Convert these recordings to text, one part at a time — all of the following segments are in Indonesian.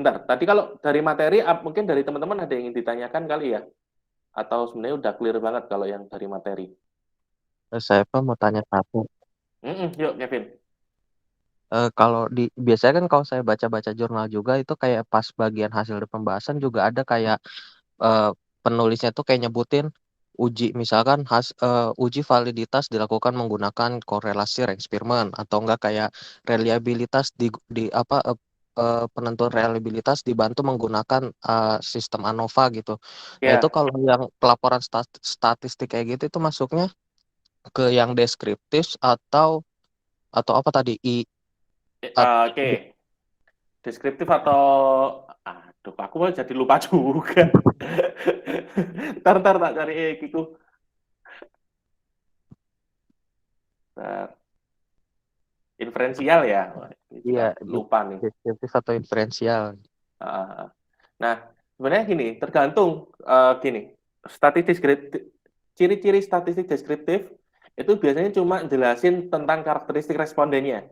bentar. Tadi kalau dari materi, mungkin dari teman-teman ada yang ingin ditanyakan kali ya? Atau sebenarnya udah clear banget kalau yang dari materi? Saya Pak mau tanya satu. Yuk, Kevin. Kalau biasanya kan kalau saya baca-baca jurnal juga itu kayak pas bagian hasil dari pembahasan juga ada kayak eh, penulisnya tuh kayak nyebutin uji misalkan uji validitas dilakukan menggunakan korelasi eksperimen atau enggak kayak reliabilitas di apa penentuan reliabilitas dibantu menggunakan sistem ANOVA gitu. Nah, itu Ya, kalau yang pelaporan statistik kayak gitu itu masuknya ke yang deskriptif atau apa tadi oke. Deskriptif atau... Aduh, aku malah jadi lupa juga. Ntar tak cari Kiku. Ntar. Inferensial ya. Wah, ini juga iya lupa nih. deskriptif atau inferensial. Ah, Nah, sebenarnya gini, tergantung gini. Ciri-ciri statistik deskriptif itu biasanya cuma jelasin tentang karakteristik respondennya,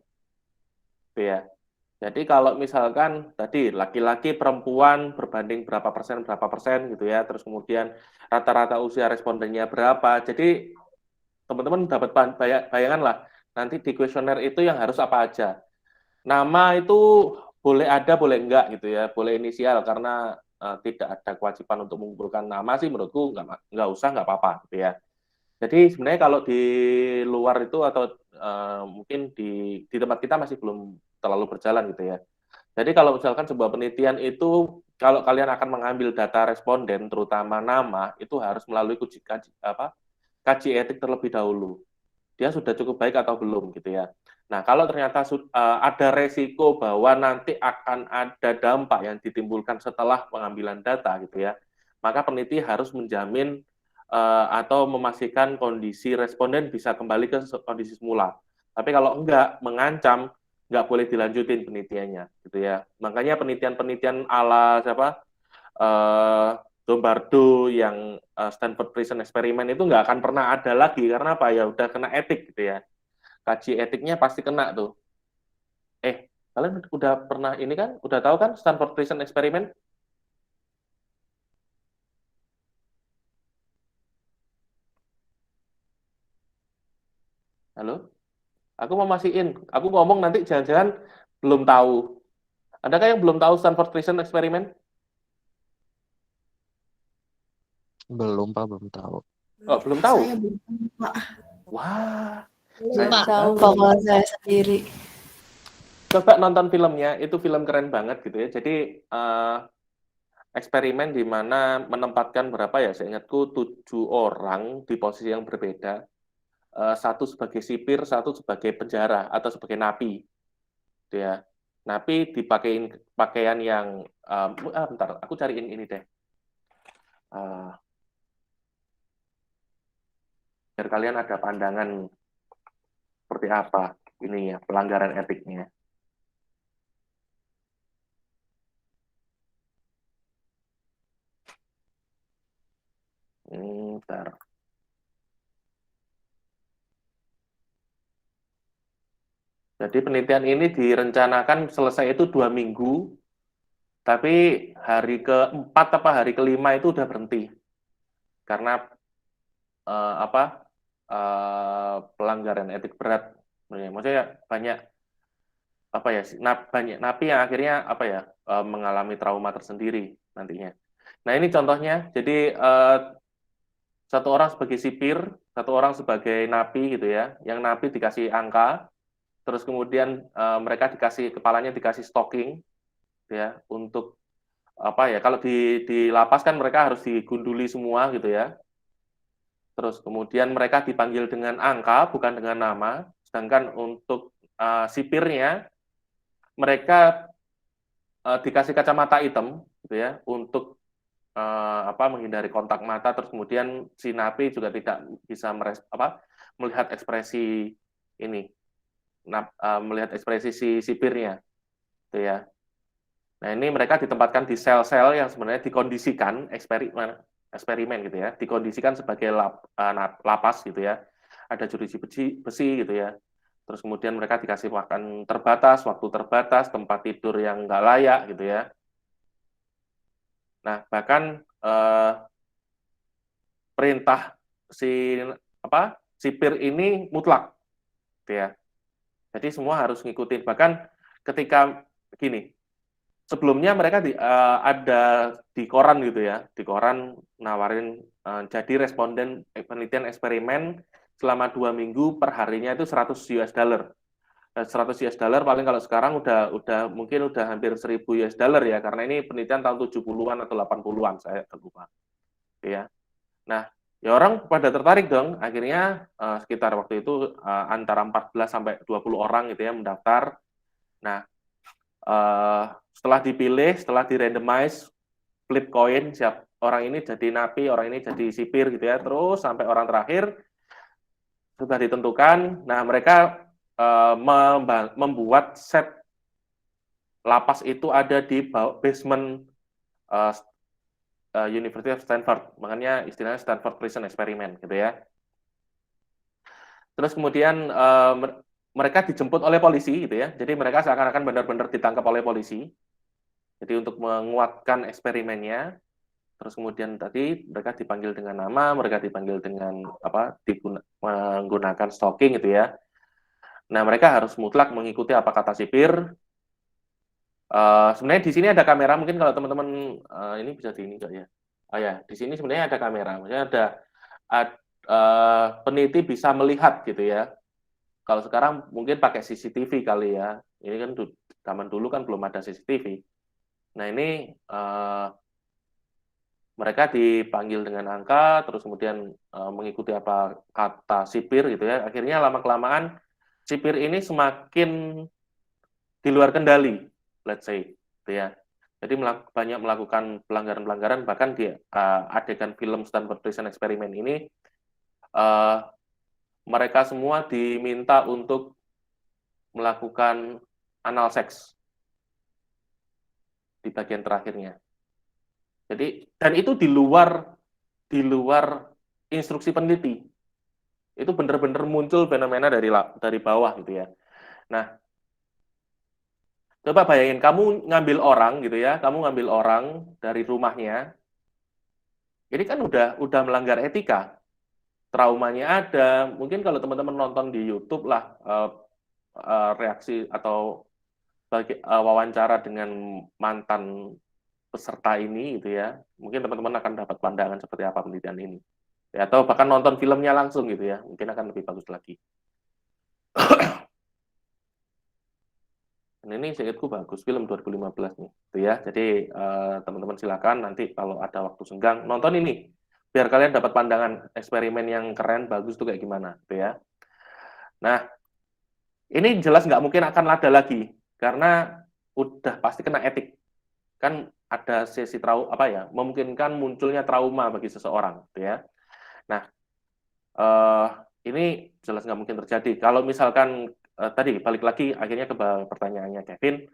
gitu ya. Jadi kalau misalkan tadi laki-laki perempuan berbanding berapa persen gitu ya, terus kemudian rata-rata usia respondennya berapa. Jadi teman-teman dapat bayangan lah nanti di kuesioner itu yang harus apa aja. Nama itu boleh ada, boleh enggak gitu ya, boleh inisial karena tidak ada kewajiban untuk mengumpulkan nama sih menurutku enggak usah, enggak apa-apa gitu ya. Jadi sebenarnya kalau di luar itu atau mungkin di tempat kita masih belum terlalu berjalan gitu ya. Jadi kalau misalkan sebuah penelitian itu kalau kalian akan mengambil data responden terutama nama itu harus melalui kaji etik terlebih dahulu. Dia sudah cukup baik atau belum gitu ya. Nah, kalau ternyata ada resiko bahwa nanti akan ada dampak yang ditimbulkan setelah pengambilan data gitu ya, maka peneliti harus menjamin atau memastikan kondisi responden bisa kembali ke kondisi semula. Tapi kalau enggak, mengancam, enggak boleh dilanjutin penelitiannya gitu ya. Makanya penelitian-penelitian ala siapa uh, Zombardo yang Stanford Prison Experiment itu nggak akan pernah ada lagi karena apa ya udah kena etik gitu ya, kaji etiknya pasti kena tuh. Kalian udah pernah ini kan udah tahu kan Stanford Prison Experiment? Halo, aku mau masihin, aku ngomong nanti jangan-jangan belum tahu. Adakah yang belum tahu Stanford Prison Experiment? Belum Pak, belum tahu. Oh, belum Saya tahu. belum tahu, Pak. Wah, Belum sayang tahu sekali. kalau saya sendiri. Coba nonton filmnya, itu film keren banget gitu ya. Jadi eksperimen di mana menempatkan berapa ya, seingatku 7 orang di posisi yang berbeda, satu sebagai sipir, satu sebagai penjara atau sebagai napi, gitu ya. Napi dipakein pakaian yang, bentar, aku cariin ini deh, uh, biar kalian ada pandangan seperti apa ini ya pelanggaran etiknya. Bentar. Jadi penelitian ini direncanakan selesai itu 2 minggu, tapi hari keempat apa hari kelima itu udah berhenti karena apa pelanggaran etik berat. Maksudnya banyak apa ya banyak napi yang akhirnya apa ya mengalami trauma tersendiri nantinya. Nah ini contohnya. Jadi satu orang sebagai sipir, satu orang sebagai napi gitu ya. Yang napi dikasih angka, terus kemudian mereka dikasih kepalanya dikasih stocking gitu ya untuk apa ya kalau di lapas kan mereka harus digunduli semua gitu ya. Terus kemudian mereka dipanggil dengan angka bukan dengan nama, sedangkan untuk sipirnya mereka dikasih kacamata hitam gitu ya untuk menghindari kontak mata, terus kemudian si napi juga tidak bisa melihat ekspresi ini melihat ekspresi si sipirnya gitu ya. Nah, ini mereka ditempatkan di sel-sel yang sebenarnya dikondisikan eksperimen gitu ya, dikondisikan sebagai lapas gitu ya. Ada jeruji besi gitu ya. Terus kemudian mereka dikasih makan terbatas, waktu terbatas, tempat tidur yang nggak layak gitu ya. Nah, bahkan perintah si sipir ini mutlak, gitu ya. Jadi semua harus ngikutin. Bahkan ketika gini, sebelumnya mereka ada di koran gitu ya, di koran nawarin jadi responden penelitian eksperimen selama 2 minggu per harinya itu 100 US dollar. 100 US dollar paling kalau sekarang udah mungkin udah hampir 1000 US dollar ya, karena ini penelitian tahun 70-an atau 80-an, saya lupa. Ya. Nah, ya orang pada tertarik dong, akhirnya sekitar waktu itu antara 14 sampai 20 orang gitu ya mendaftar. Nah, setelah dipilih, setelah di-randomize, flip coin, siap orang ini jadi napi, orang ini jadi sipir gitu ya, terus sampai orang terakhir sudah ditentukan. Nah, mereka membuat set lapas itu ada di basement uh, University of Stanford, makanya istilahnya Stanford Prison Experiment gitu ya. Terus kemudian mereka dijemput oleh polisi gitu ya, jadi mereka seakan-akan benar-benar ditangkap oleh polisi. Jadi untuk menguatkan eksperimennya, terus kemudian tadi mereka dipanggil dengan nama, mereka dipanggil dengan menggunakan stalking gitu ya. Nah, mereka harus mutlak mengikuti apa kata sipir. Sebenarnya di sini ada kamera, mungkin kalau teman-teman ini bisa di ini enggak ya? Oh ya, di sini sebenarnya ada kamera, maksudnya peneliti bisa melihat gitu ya. Kalau sekarang mungkin pakai CCTV kali ya. Ini kan zaman dulu kan belum ada CCTV. Nah ini mereka dipanggil dengan angka, terus kemudian mengikuti apa kata sipir gitu ya. Akhirnya lama kelamaan sipir ini semakin di luar kendali, let's say, gitu ya. Jadi banyak melakukan pelanggaran-pelanggaran, bahkan di adegan film Stanford Prison Experiment ini, mereka semua diminta untuk melakukan anal seks di bagian terakhirnya. Jadi, dan itu di luar instruksi peneliti. Itu benar-benar muncul fenomena dari bawah gitu ya. Nah, coba bayangin kamu ngambil orang gitu ya, kamu ngambil orang dari rumahnya. Ini kan udah melanggar etika. Traumanya ada. Mungkin kalau teman-teman nonton di YouTube lah reaksi atau wawancara dengan mantan peserta ini gitu ya. Mungkin teman-teman akan dapat pandangan seperti apa penelitian ini. Ya, atau bahkan nonton filmnya langsung gitu ya. Mungkin akan lebih bagus lagi. Dan ini seingatku bagus, film 2015 nih. Gitu ya. Jadi teman-teman silakan nanti kalau ada waktu senggang nonton ini. Biar kalian dapat pandangan eksperimen yang keren, bagus tuh kayak gimana. Gitu ya. Nah, ini jelas nggak mungkin akan ada lagi. Karena udah pasti kena etik. Kan ada sesi memungkinkan munculnya trauma bagi seseorang. Gitu ya. Nah, ini jelas nggak mungkin terjadi. Kalau misalkan tadi balik lagi akhirnya ke pertanyaannya Kevin,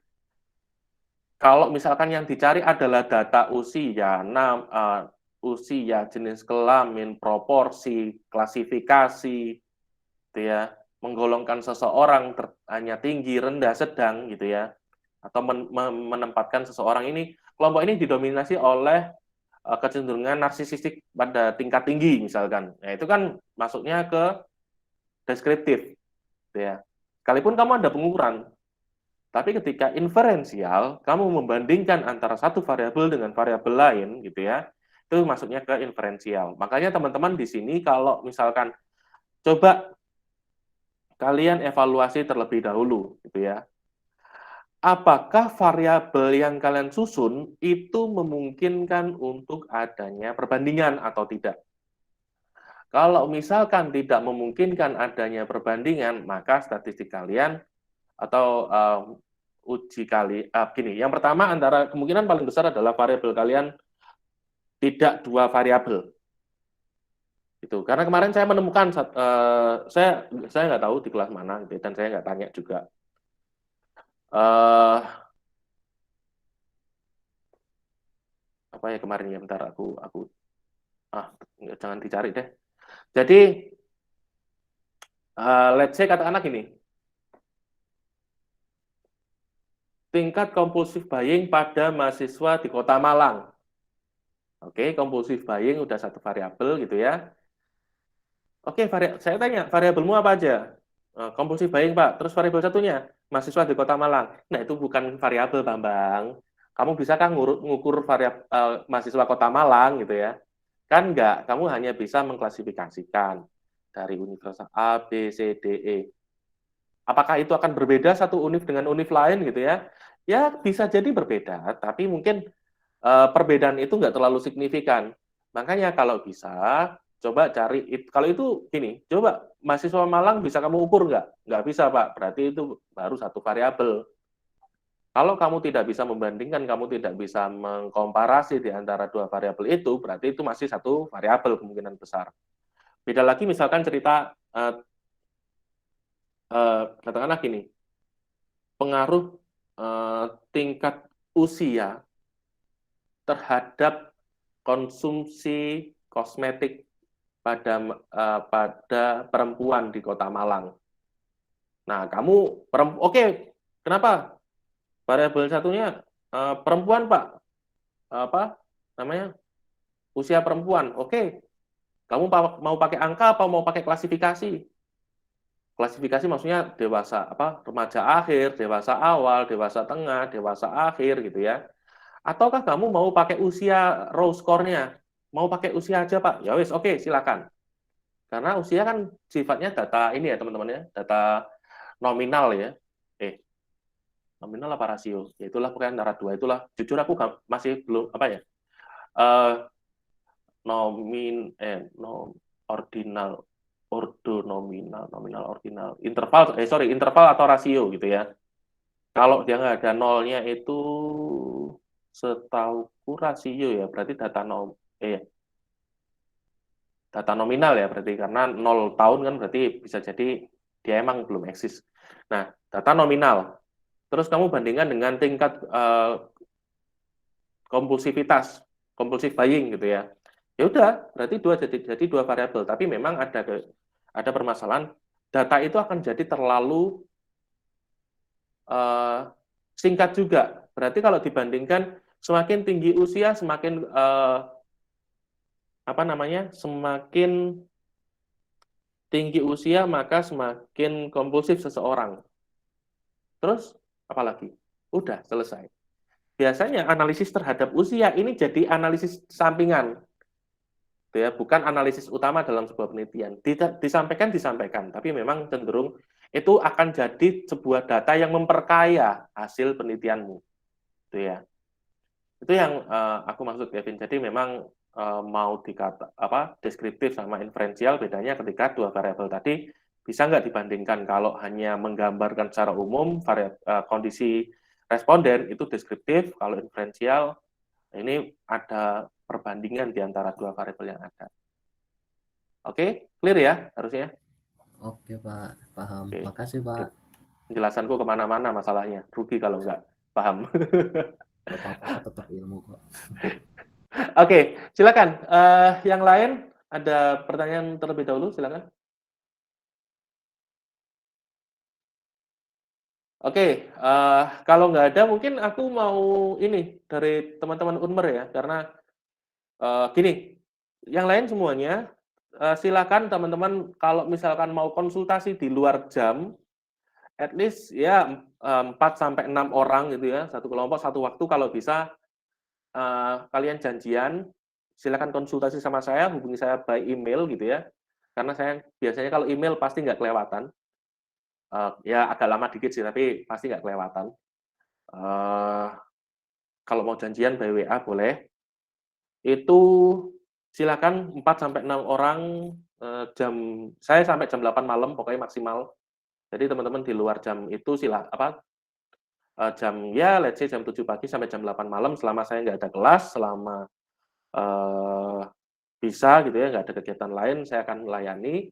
kalau misalkan yang dicari adalah data usia, usia, jenis kelamin, proporsi, klasifikasi, gitu ya, menggolongkan seseorang hanya tinggi, rendah, sedang, gitu ya, atau menempatkan seseorang ini, kelompok ini didominasi oleh kecenderungan narsisistik pada tingkat tinggi misalkan. Nah, itu kan masuknya ke deskriptif, gitu ya. Sekalipun kamu ada pengukuran, tapi ketika inferensial, kamu membandingkan antara satu variabel dengan variabel lain, gitu ya, itu masuknya ke inferensial. Makanya teman-teman di sini kalau misalkan coba kalian evaluasi terlebih dahulu, gitu ya. Apakah variabel yang kalian susun itu memungkinkan untuk adanya perbandingan atau tidak? Kalau misalkan tidak memungkinkan adanya perbandingan, maka statistik kalian atau uji gini, yang pertama antara kemungkinan paling besar adalah variabel kalian tidak dua variabel. Itu karena kemarin saya menemukan saya nggak tahu di kelas mana gitu, dan saya nggak tanya juga. Apa ya kemarin ya, bentar aku jangan dicari deh. Jadi let's say katakanlah gini, tingkat compulsive buying pada mahasiswa di Kota Malang Oke, compulsive buying udah satu variabel gitu ya. Oke, saya tanya, variabelmu apa aja? Compulsive buying, Pak. Terus variabel satunya, mahasiswa di Kota Malang. Nah, itu bukan variabel, Bambang. Kamu bisa kan ngukur variabel mahasiswa Kota Malang gitu ya? Kan enggak, kamu hanya bisa mengklasifikasikan dari universitas A, B, C, D, E. Apakah itu akan berbeda satu univ dengan univ lain gitu ya? Ya, bisa jadi berbeda, tapi mungkin perbedaan itu nggak terlalu signifikan. Makanya kalau bisa, coba cari, kalau itu gini, coba mahasiswa Malang bisa kamu ukur nggak? Nggak bisa, Pak. Berarti itu baru satu variabel. Kalau kamu tidak bisa membandingkan, kamu tidak bisa mengkomparasi di antara dua variabel itu, berarti itu masih satu variabel kemungkinan besar. Beda lagi misalkan cerita, katakanlah gini, pengaruh tingkat usia terhadap konsumsi kosmetik pada perempuan di Kota Malang. Nah, kamu oke, kenapa? Variabel satunya perempuan, Pak. Apa namanya? Usia perempuan. Oke, kamu mau pakai angka apa mau pakai klasifikasi? Klasifikasi maksudnya dewasa apa? Remaja akhir, dewasa awal, dewasa tengah, dewasa akhir gitu ya. Ataukah kamu mau pakai usia raw score-nya? Mau pakai usia aja, Pak? Ya wis, oke, silakan. Karena usia kan sifatnya data ini ya, teman-teman ya, data nominal ya. Nominal apa rasio? Ya itulah pokoknya antara dua itulah. Jujur aku masih belum apa ya? eh nom ordinal, ordo nominal, nominal ordinal, interval, sorry, interval atau rasio gitu ya. Kalau dia nggak ada nolnya itu setauku rasio ya, berarti data nominal ya berarti karena 0 tahun kan berarti bisa jadi dia emang belum eksis. Nah, data nominal. Terus kamu bandingkan dengan tingkat kompulsivitas, kompulsif buying gitu ya. Ya udah, berarti jadi dua variabel, tapi memang ada permasalahan data itu akan jadi terlalu uh, singkat juga. Berarti kalau dibandingkan semakin tinggi usia semakin apa namanya? Semakin tinggi usia maka semakin kompulsif seseorang. Terus apalagi? Udah selesai. Biasanya analisis terhadap usia ini jadi analisis sampingan, ya, bukan analisis utama dalam sebuah penelitian. Disampaikan, tapi memang cenderung itu akan jadi sebuah data yang memperkaya hasil penelitianmu, itu ya. Itu yang aku maksud, Kevin. Jadi memang mau dikata apa deskriptif sama inferensial bedanya ketika dua variabel tadi bisa nggak dibandingkan kalau hanya menggambarkan secara umum kondisi responden itu deskriptif, kalau inferensial ini ada perbandingan di antara dua variabel yang ada. Oke, clear ya harusnya? Oke Pak, paham. Oke, Makasih Pak. penjelasanku kemana-mana masalahnya. Rugi kalau nggak paham. Gak apa-apa kok, tetap ilmu kok. Oke, silakan. Yang lain ada pertanyaan terlebih dahulu, silakan. Oke, kalau nggak ada mungkin aku mau ini dari teman-teman Unmer ya, karena gini, yang lain semuanya silakan teman-teman kalau misalkan mau konsultasi di luar jam, at least ya 4 sampai 6 orang gitu ya, satu kelompok satu waktu kalau bisa kalian janjian, silakan konsultasi sama saya, hubungi saya by email gitu ya. Karena saya biasanya kalau email pasti nggak kelewatan. Ya agak lama dikit sih, tapi pasti nggak kelewatan. Uh, Kalau mau janjian by WA boleh. Itu silakan 4 sampai 6 orang saya sampai jam 8 malam pokoknya maksimal. Jadi teman-teman di luar jam itu jam ya let's say jam 7 pagi sampai jam 8 malam selama saya nggak ada kelas, selama eh, bisa gitu ya, nggak ada kegiatan lain, saya akan melayani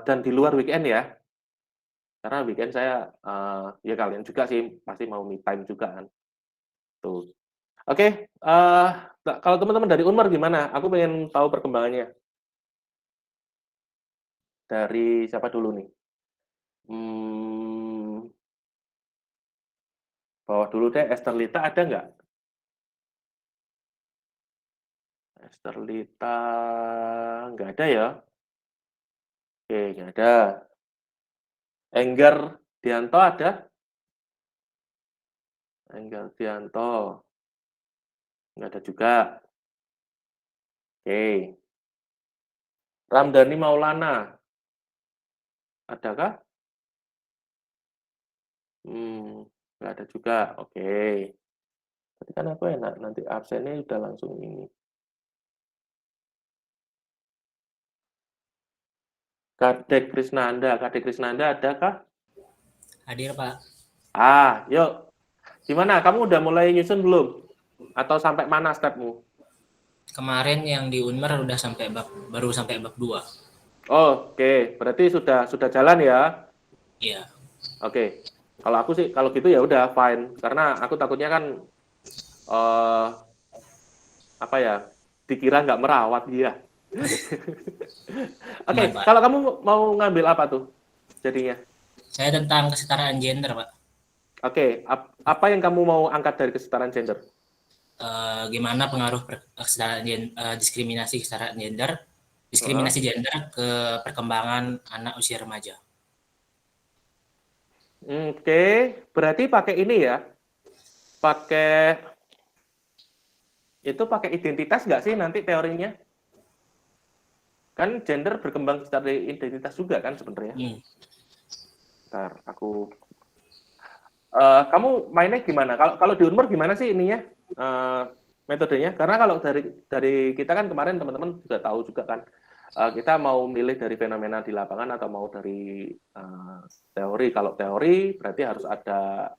dan di luar weekend ya, karena weekend saya ya kalian juga sih pasti mau me time juga kan. Tuh. Oke, kalau teman-teman dari Unmar gimana? Aku pengen tahu perkembangannya. Dari siapa dulu nih? Hmm, bawah dulu deh, Esterlita ada nggak? Esterlita nggak ada ya? Oke, nggak ada. Enggar Dianto ada? Enggar Dianto nggak ada juga. Oke. Ramdhani Maulana adakah? Nggak ada juga. Oke. Berarti kan aku enak nanti absennya udah langsung ini. Kadek Krisnanda adakah? Hadir, Pak. Yuk. Gimana? Kamu udah mulai nyusun belum? Atau sampai mana stepmu? Kemarin yang di Unmer baru sampai bab 2. Oke, berarti sudah jalan ya? Iya. Oke. Kalau aku sih kalau gitu ya udah fine karena aku takutnya kan apa ya? Dikira nggak merawat dia. Oke, Aman, Pak. kalau kamu mau ngambil apa tuh jadinya? Saya tentang kesetaraan gender, Pak. Oke, apa yang kamu mau angkat dari kesetaraan gender? Gimana pengaruh diskriminasi kesetaraan gender ke perkembangan anak usia remaja. Oke, berarti pakai ini ya? Pakai identitas nggak sih nanti teorinya? Kan gender berkembang secara identitas juga kan sebenarnya. Bentar, kamu mainnya gimana? Kalau di Unmer gimana sih ininya metodenya? Karena kalau dari kita kan kemarin teman-teman juga tahu juga kan kita mau milih dari fenomena di lapangan atau mau dari teori. Kalau teori berarti harus ada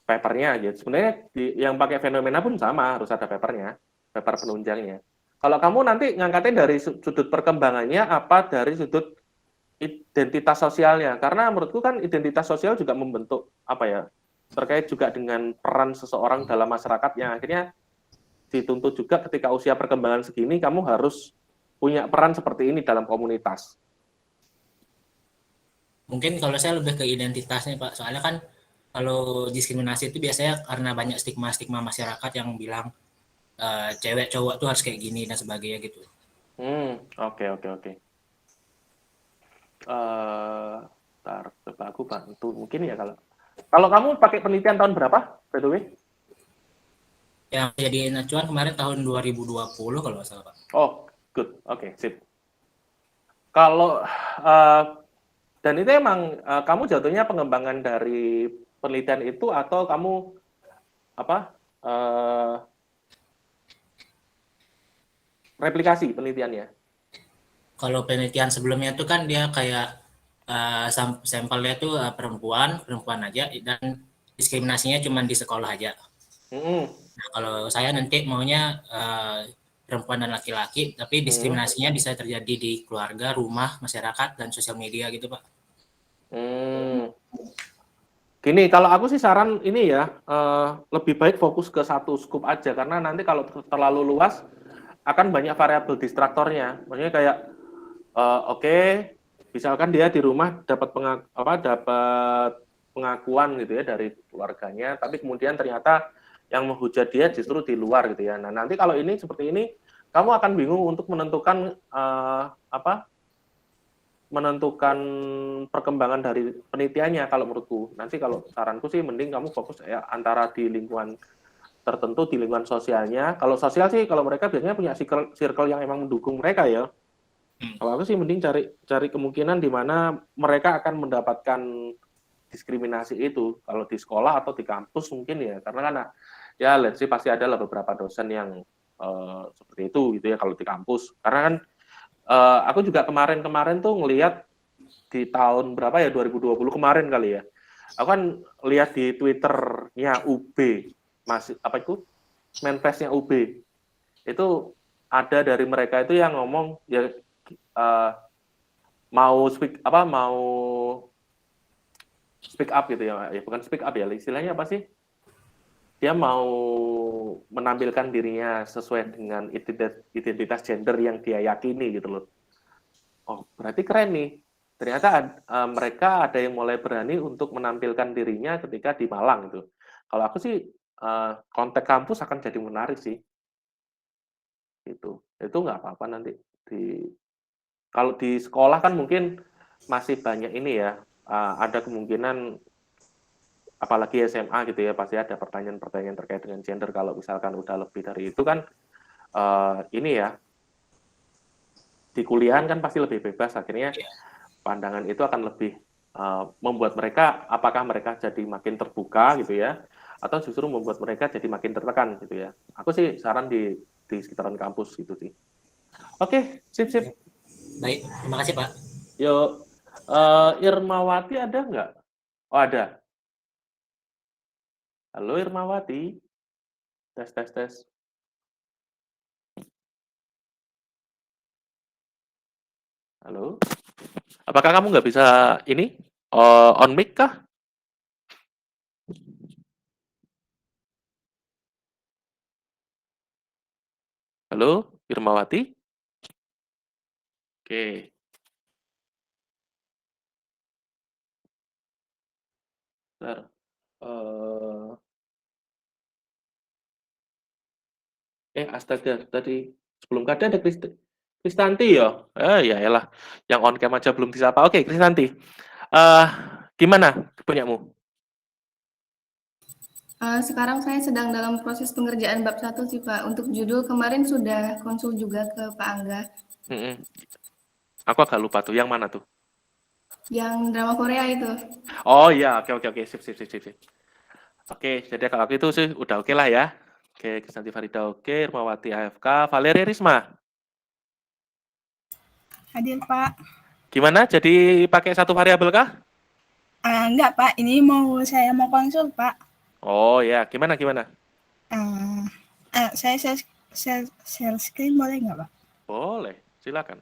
papernya aja. Sebenarnya yang pakai fenomena pun sama harus ada papernya, paper penunjangnya. Kalau kamu nanti ngangkatin dari sudut perkembangannya apa dari sudut identitas sosialnya, karena menurutku kan identitas sosial juga membentuk terkait juga dengan peran seseorang dalam masyarakat yang akhirnya dituntut juga ketika usia perkembangan segini kamu harus punya peran seperti ini dalam komunitas. Mungkin kalau saya lebih ke identitasnya, Pak, soalnya kan kalau diskriminasi itu biasanya karena banyak stigma masyarakat yang bilang cewek cowok tuh harus kayak gini dan sebagainya gitu. Oke. Coba aku bantu mungkin ya kalau kamu pakai penelitian tahun berapa, by the way? Yang jadi acuan kemarin tahun 2020 kalau nggak salah, Pak. Good. Oke, sip. Kalau dan itu emang kamu jatuhnya pengembangan dari penelitian itu atau kamu replikasi penelitiannya? Kalau penelitian sebelumnya itu kan dia kayak sampelnya itu perempuan aja dan diskriminasinya cuma di sekolah aja. Nah, kalau saya nanti maunya perempuan dan laki-laki, tapi diskriminasinya bisa terjadi di keluarga, rumah, masyarakat, dan sosial media gitu, Pak. Gini, kalau aku sih saran ini ya, lebih baik fokus ke satu scope aja, karena nanti kalau terlalu luas, akan banyak variabel distraktornya. Maksudnya kayak, misalkan dia di rumah dapat pengakuan gitu ya dari keluarganya, tapi kemudian ternyata yang menghujat dia justru di luar gitu ya. Nah, nanti kalau ini seperti ini, kamu akan bingung untuk menentukan menentukan perkembangan dari penelitiannya kalau menurutku. Nanti kalau saranku sih mending kamu fokus ya antara di lingkungan tertentu, di lingkungan sosialnya. Kalau sosial sih kalau mereka biasanya punya circle yang emang mendukung mereka ya. Kalau aku sih mending cari kemungkinan di mana mereka akan mendapatkan diskriminasi itu. Kalau di sekolah atau di kampus mungkin ya, karena kan ya let's say pasti adalah beberapa dosen yang seperti itu gitu ya kalau di kampus. Karena kan aku juga kemarin tuh ngelihat di tahun berapa ya 2020 kemarin kali ya. Aku kan lihat di Twitternya UB, masih manifestnya UB. Itu ada dari mereka itu yang ngomong ya mau speak up gitu ya. Ya bukan speak up ya, istilahnya apa sih? Dia mau menampilkan dirinya sesuai dengan identitas gender yang dia yakini gitu loh. Berarti keren nih. Ternyata mereka ada yang mulai berani untuk menampilkan dirinya ketika di Malang gitu. Kalau aku sih konteks kampus akan jadi menarik sih. Itu nggak apa-apa nanti kalau di sekolah kan mungkin masih banyak ini ya, ada kemungkinan apalagi SMA gitu ya, pasti ada pertanyaan-pertanyaan terkait dengan gender kalau misalkan udah lebih dari itu kan, ini ya, di kuliahan kan pasti lebih bebas, akhirnya Iya. pandangan itu akan lebih membuat mereka, apakah mereka jadi makin terbuka gitu ya, atau justru membuat mereka jadi makin tertekan gitu ya. Aku sih saran di sekitaran kampus gitu sih. Oke, sip. Baik, terima kasih Pak. Yuk, Irmawati ada nggak? Oh ada. Halo Irmawati. Tes. Halo. Apakah kamu nggak bisa ini on mic kah? Halo, Irmawati. Oke. Bentar. Astaga, tadi sebelum kada ada Kristanti ya? Ya elah, yang on cam aja belum disapa. Oke, Kristanti. Gimana punyamu? Sekarang saya sedang dalam proses pengerjaan bab 1 sih Pak. Untuk judul kemarin sudah konsul juga ke Pak Angga. Mm-mm. Aku agak lupa tuh, yang mana tuh? Yang drama Korea itu. Oh iya, oke, sip. Oke, jadi kalau itu sih udah oke lah ya. Oke, Kristanti Farida oke, Irmawati AFK, Valeria Risma. Hadir Pak. Gimana? Jadi pakai satu variabel kah? Enggak Pak, ini saya mau konsul Pak. Oh ya, gimana? Saya share screen boleh nggak Pak? Boleh, silakan.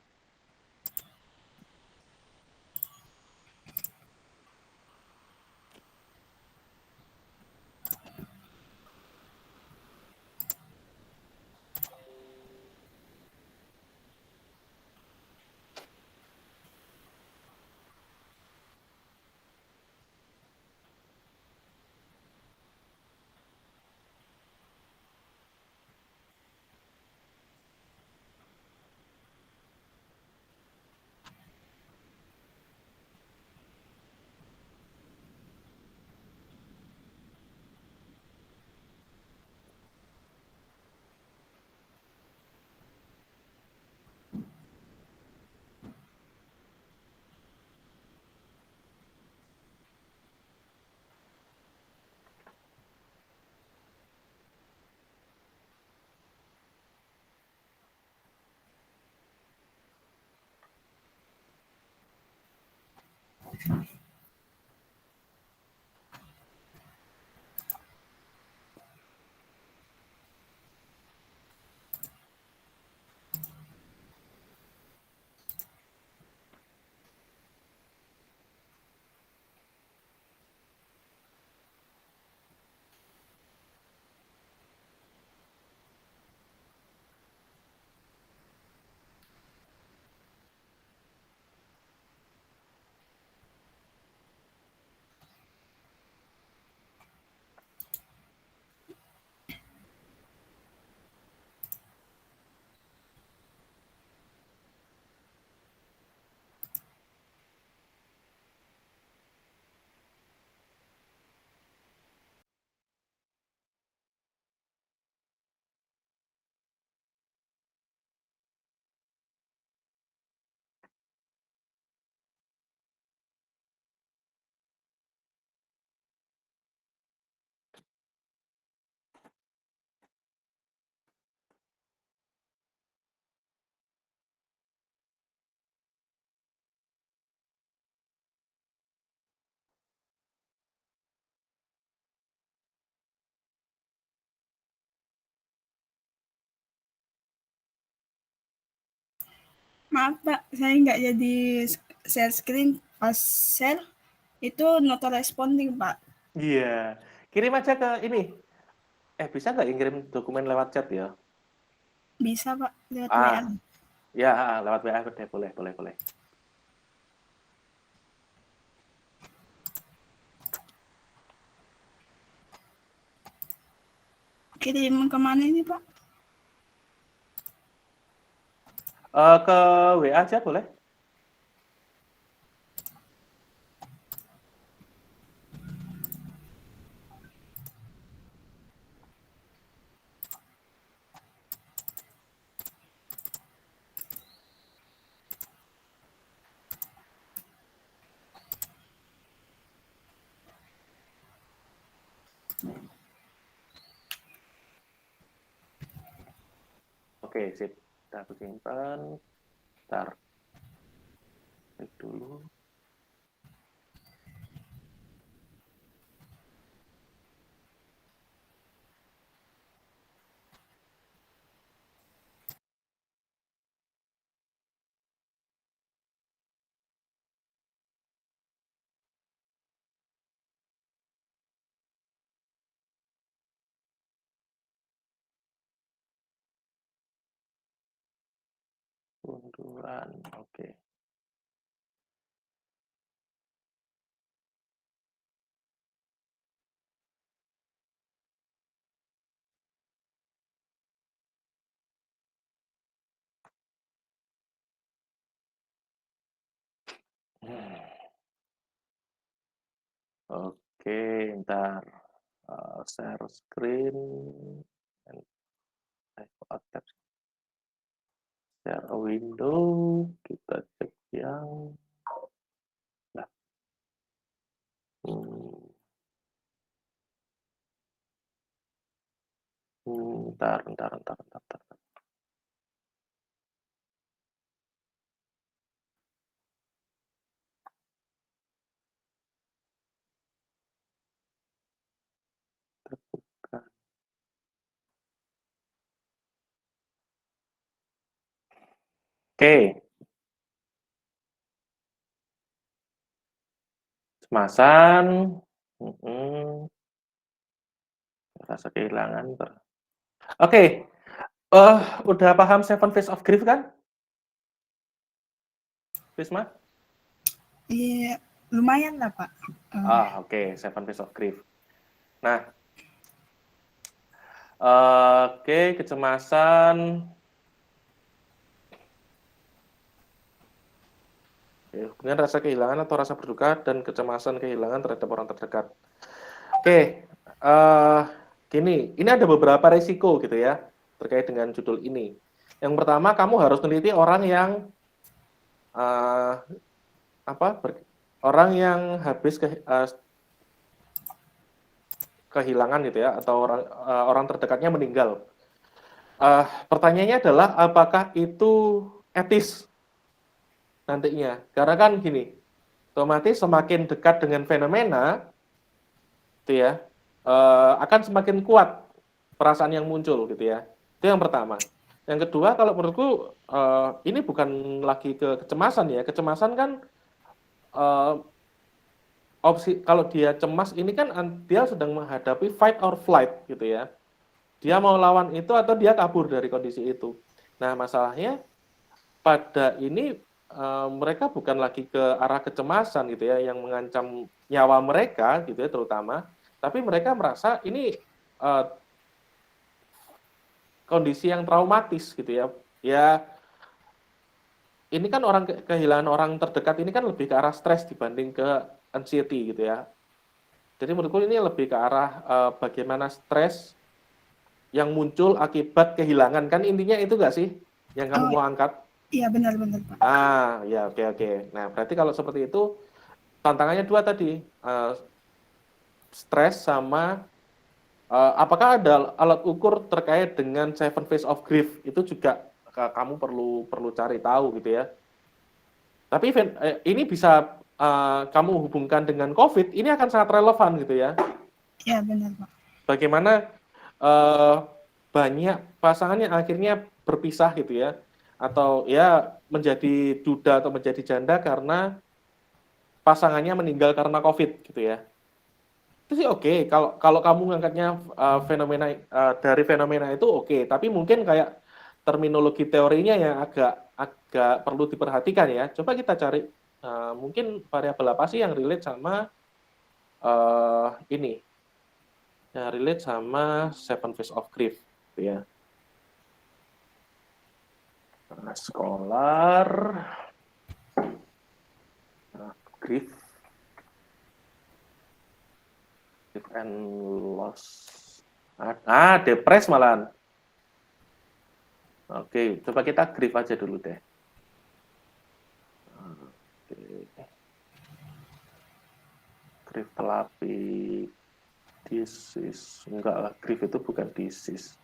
Maaf Pak, saya nggak jadi share screen. Pas share, itu not responding Pak. Iya, kirim aja ke ini. Bisa nggak ngirim dokumen lewat chat ya? Bisa Pak, lewat WA. Ya, lewat WA deh, boleh. Kirim kemana ini Pak? Ke WA aja boleh? Oke, sip. Udah aku simpan. Bentar. Klik dulu. Munduran, oke. Oke, ntar share screen and share a window. Kita cek yang nah. Bentar. Terbuka. Oke. Kecemasan. Rasa kehilangan. Oke. Udah paham Seven Phase of Grief kan? Prisma? Iya, lumayan lah Pak. Oke. Seven Phase of Grief. Nah, oke, kecemasan. Hubungan rasa kehilangan atau rasa berduka dan kecemasan kehilangan terhadap orang terdekat. Oke, gini, ini ada beberapa risiko gitu ya terkait dengan judul ini. Yang pertama, kamu harus meneliti orang yang orang yang habis kehilangan gitu ya, atau orang terdekatnya meninggal. Pertanyaannya adalah apakah itu etis nantinya? Karena kan gini, otomatis semakin dekat dengan fenomena, gitu ya, akan semakin kuat perasaan yang muncul gitu ya. Itu yang pertama. Yang kedua, kalau menurutku ini bukan lagi ke kecemasan ya. Kecemasan kan opsi kalau dia cemas ini kan dia sedang menghadapi fight or flight gitu ya. Dia mau lawan itu atau dia kabur dari kondisi itu. Nah, masalahnya pada ini mereka bukan lagi ke arah kecemasan gitu ya yang mengancam nyawa mereka gitu ya terutama, tapi mereka merasa ini kondisi yang traumatis gitu ya. Ya ini kan orang kehilangan orang terdekat ini kan lebih ke arah stres dibanding ke anxiety gitu ya. Jadi menurutku ini lebih ke arah bagaimana stres yang muncul akibat kehilangan, kan intinya itu nggak sih yang kamu mau angkat? Iya benar-benar Pak. Ya oke. Nah berarti kalau seperti itu tantangannya dua tadi, stres sama apakah ada alat ukur terkait dengan Seven Phase of Grief itu juga kamu perlu cari tahu gitu ya. Tapi ini bisa kamu hubungkan dengan COVID, ini akan sangat relevan gitu ya. Iya benar Pak. Bagaimana banyak pasangan yang akhirnya berpisah gitu ya, atau ya menjadi duda atau menjadi janda karena pasangannya meninggal karena COVID gitu ya. Itu sih oke. Kalau kamu ngangkatnya fenomena dari fenomena itu oke, tapi mungkin kayak terminologi teorinya yang agak perlu diperhatikan ya. Coba kita cari mungkin variabel apa sih yang relate sama ini, yang relate sama Seven Phase of Grief, gitu ya. Scholar, grief and loss. Depres malahan. Oke, coba kita grief aja dulu deh. Oke. Grief terapi disease. Enggak lah, grief itu bukan disease.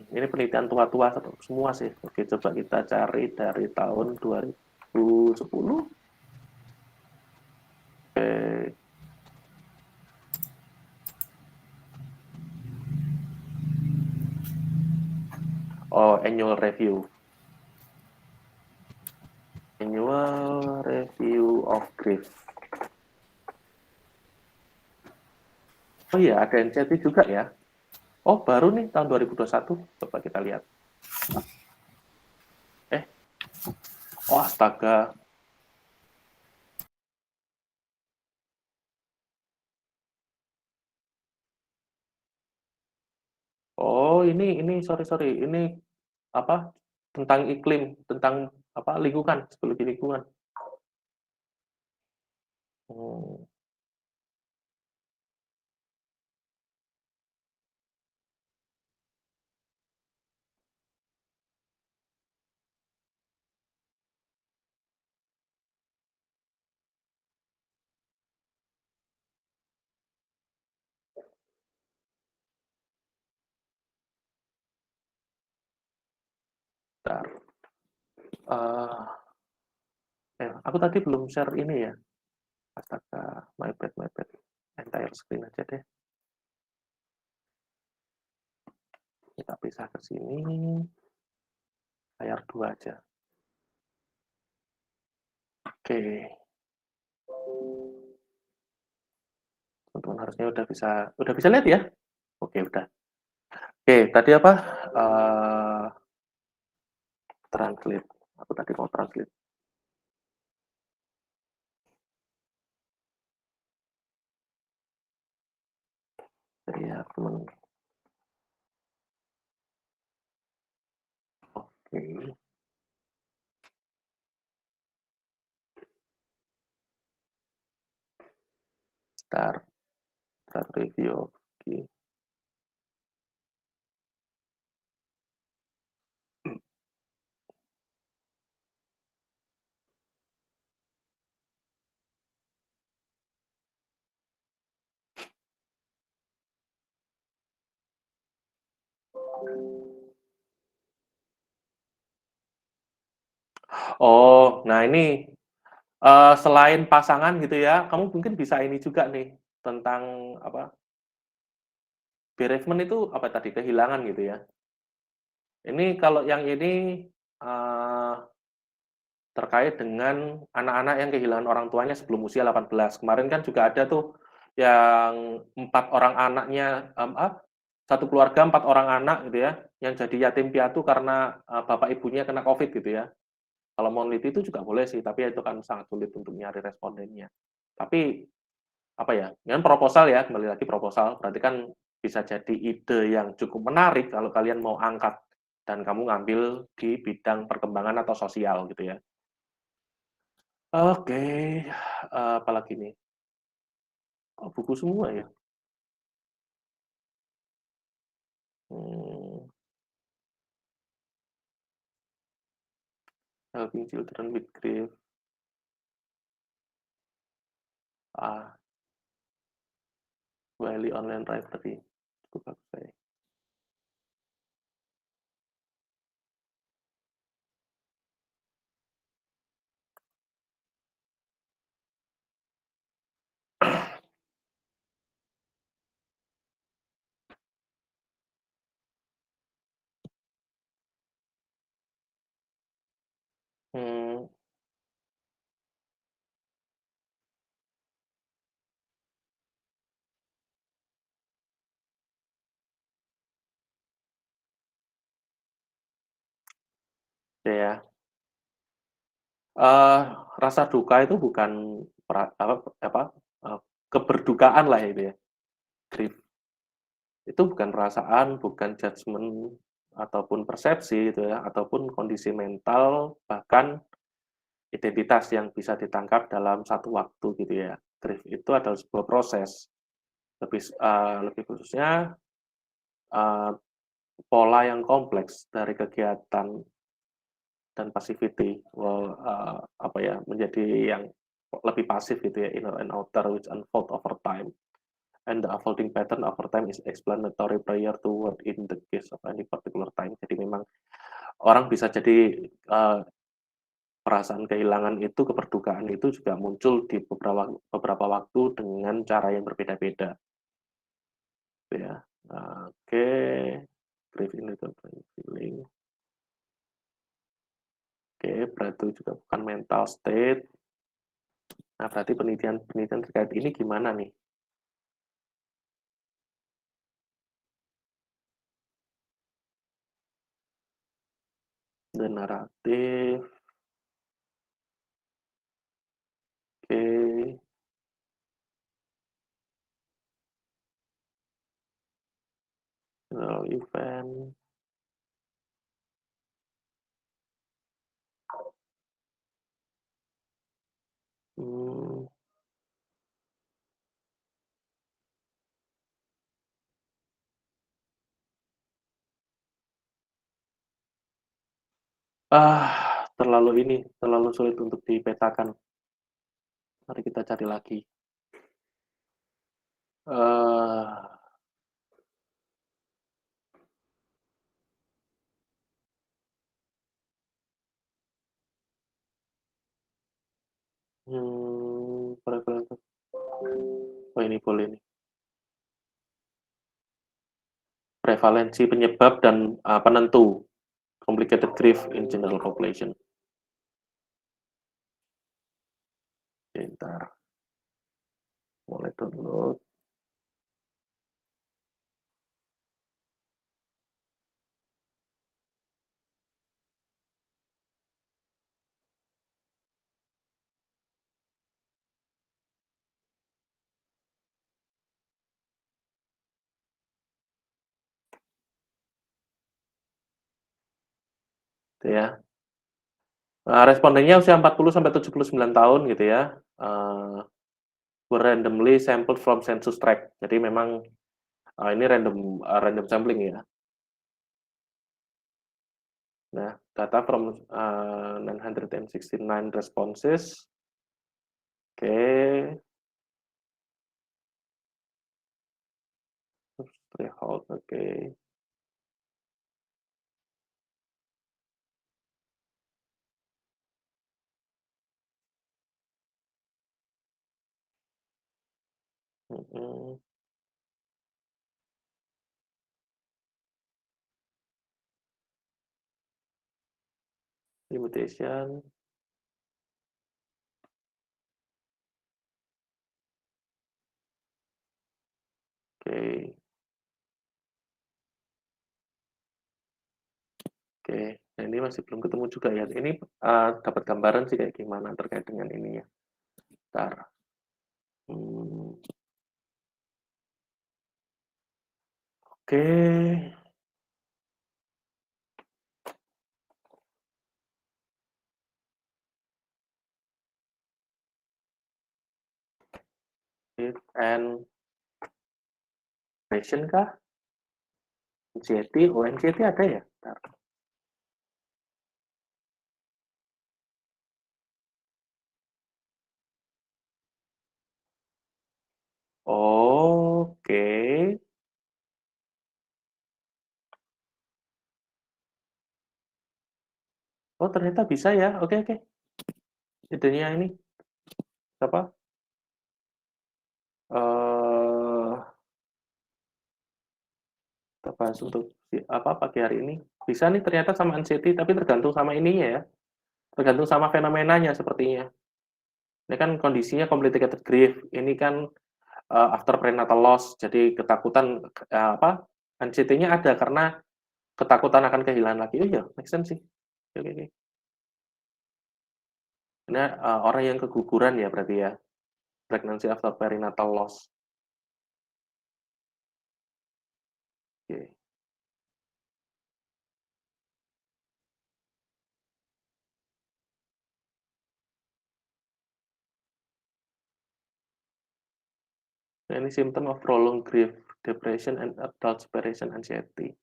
Ini penelitian tua-tua semua sih. Oke, coba kita cari dari tahun 2010. Oke. Oh, annual review. Annual review of grief. Oh iya, ada NCT juga ya. Oh, baru nih tahun 2021. Coba kita lihat. Oh, astaga. Oh, ini sorry. Ini apa? Tentang iklim, tentang apa? Lingkungan, psikologi lingkungan. Bentar. Aku tadi belum share ini ya. Astaga, my bad. Entire screen aja deh. Kita pisah ke sini. Layar 2 aja. Oke. Teman-teman harusnya udah bisa lihat ya? Oke, udah. Oke, tadi apa? Translate. Aku tadi mau translate. Ya, teman. Oke. Start review. Oke. Oh, nah ini selain pasangan gitu ya, kamu mungkin bisa ini juga nih tentang apa? Bereavement itu apa tadi? Kehilangan gitu ya. Ini kalau yang ini terkait dengan anak-anak yang kehilangan orang tuanya sebelum usia 18. Kemarin kan juga ada tuh yang 4 orang anaknya, satu keluarga 4 orang anak gitu ya, yang jadi yatim piatu karena bapak ibunya kena COVID gitu ya. Kalau mau neliti itu juga boleh sih, tapi itu kan sangat sulit untuk nyari respondennya. Tapi apa ya? Dengan proposal ya, kembali lagi proposal, berarti kan bisa jadi ide yang cukup menarik kalau kalian mau angkat dan kamu ngambil di bidang perkembangan atau sosial gitu ya. Oke, apalagi nih? Oh, buku semua ya? Helping Children with Grief. Wiley Online Library. Cukup bagus saya. Ya. Rasa duka itu bukan keberdukaan lah itu ya. Grief. Itu bukan perasaan, bukan judgement, ataupun persepsi gitu ya, ataupun kondisi mental, bahkan identitas yang bisa ditangkap dalam satu waktu gitu ya. Grief itu adalah sebuah proses, lebih khususnya uh, pola yang kompleks dari kegiatan dan passivity, apa ya, menjadi yang lebih pasif gitu ya, inner and outer which unfold over time. And the unfolding pattern over time is explanatory prior to what in the case of any particular time. Jadi memang orang bisa jadi perasaan kehilangan itu, keberdukaan itu juga muncul di beberapa waktu dengan cara yang berbeda-beda. Ya, oke. Grief ini feeling. Oke, berarti juga bukan mental state. Nah, berarti penelitian terkait ini gimana nih? The narrative. Oke. Event. Terlalu sulit untuk dipetakan. Mari kita cari lagi. Prevalence. Oh, ini boleh nih. Prevalensi penyebab dan penentu complicated grief in general population. Bentar. Mulai download. Gitu ya. Respondennya usia 40 sampai 79 tahun gitu ya. Were randomly sampled from census tract. Jadi memang ini random sampling ya. Nah, data from 969 responses. Oke. Threshold, oke. Limitation. Oke. Oke, nah ini masih belum ketemu juga ya. Ini dapat gambaran sih kayak gimana terkait dengan ini ya. Bentar. Oke. And nation kah? NCT, NCT ada ya? Bentar. Oke. Oh, ternyata bisa ya. Oke. Idenya ini apa? Kita bahas untuk pagi hari ini. Bisa nih ternyata sama NCT, tapi tergantung sama ininya ya. Tergantung sama fenomenanya sepertinya. Ini kan kondisinya complicated grief. Ini kan after prenatal loss, jadi ketakutan NCT-nya ada karena ketakutan akan kehilangan lagi. Oh iya, make sense sih. Oke. Ini orang yang keguguran ya berarti ya. Pregnancy after perinatal loss. Oke. Any symptom of prolonged grief, depression, and adult separation anxiety.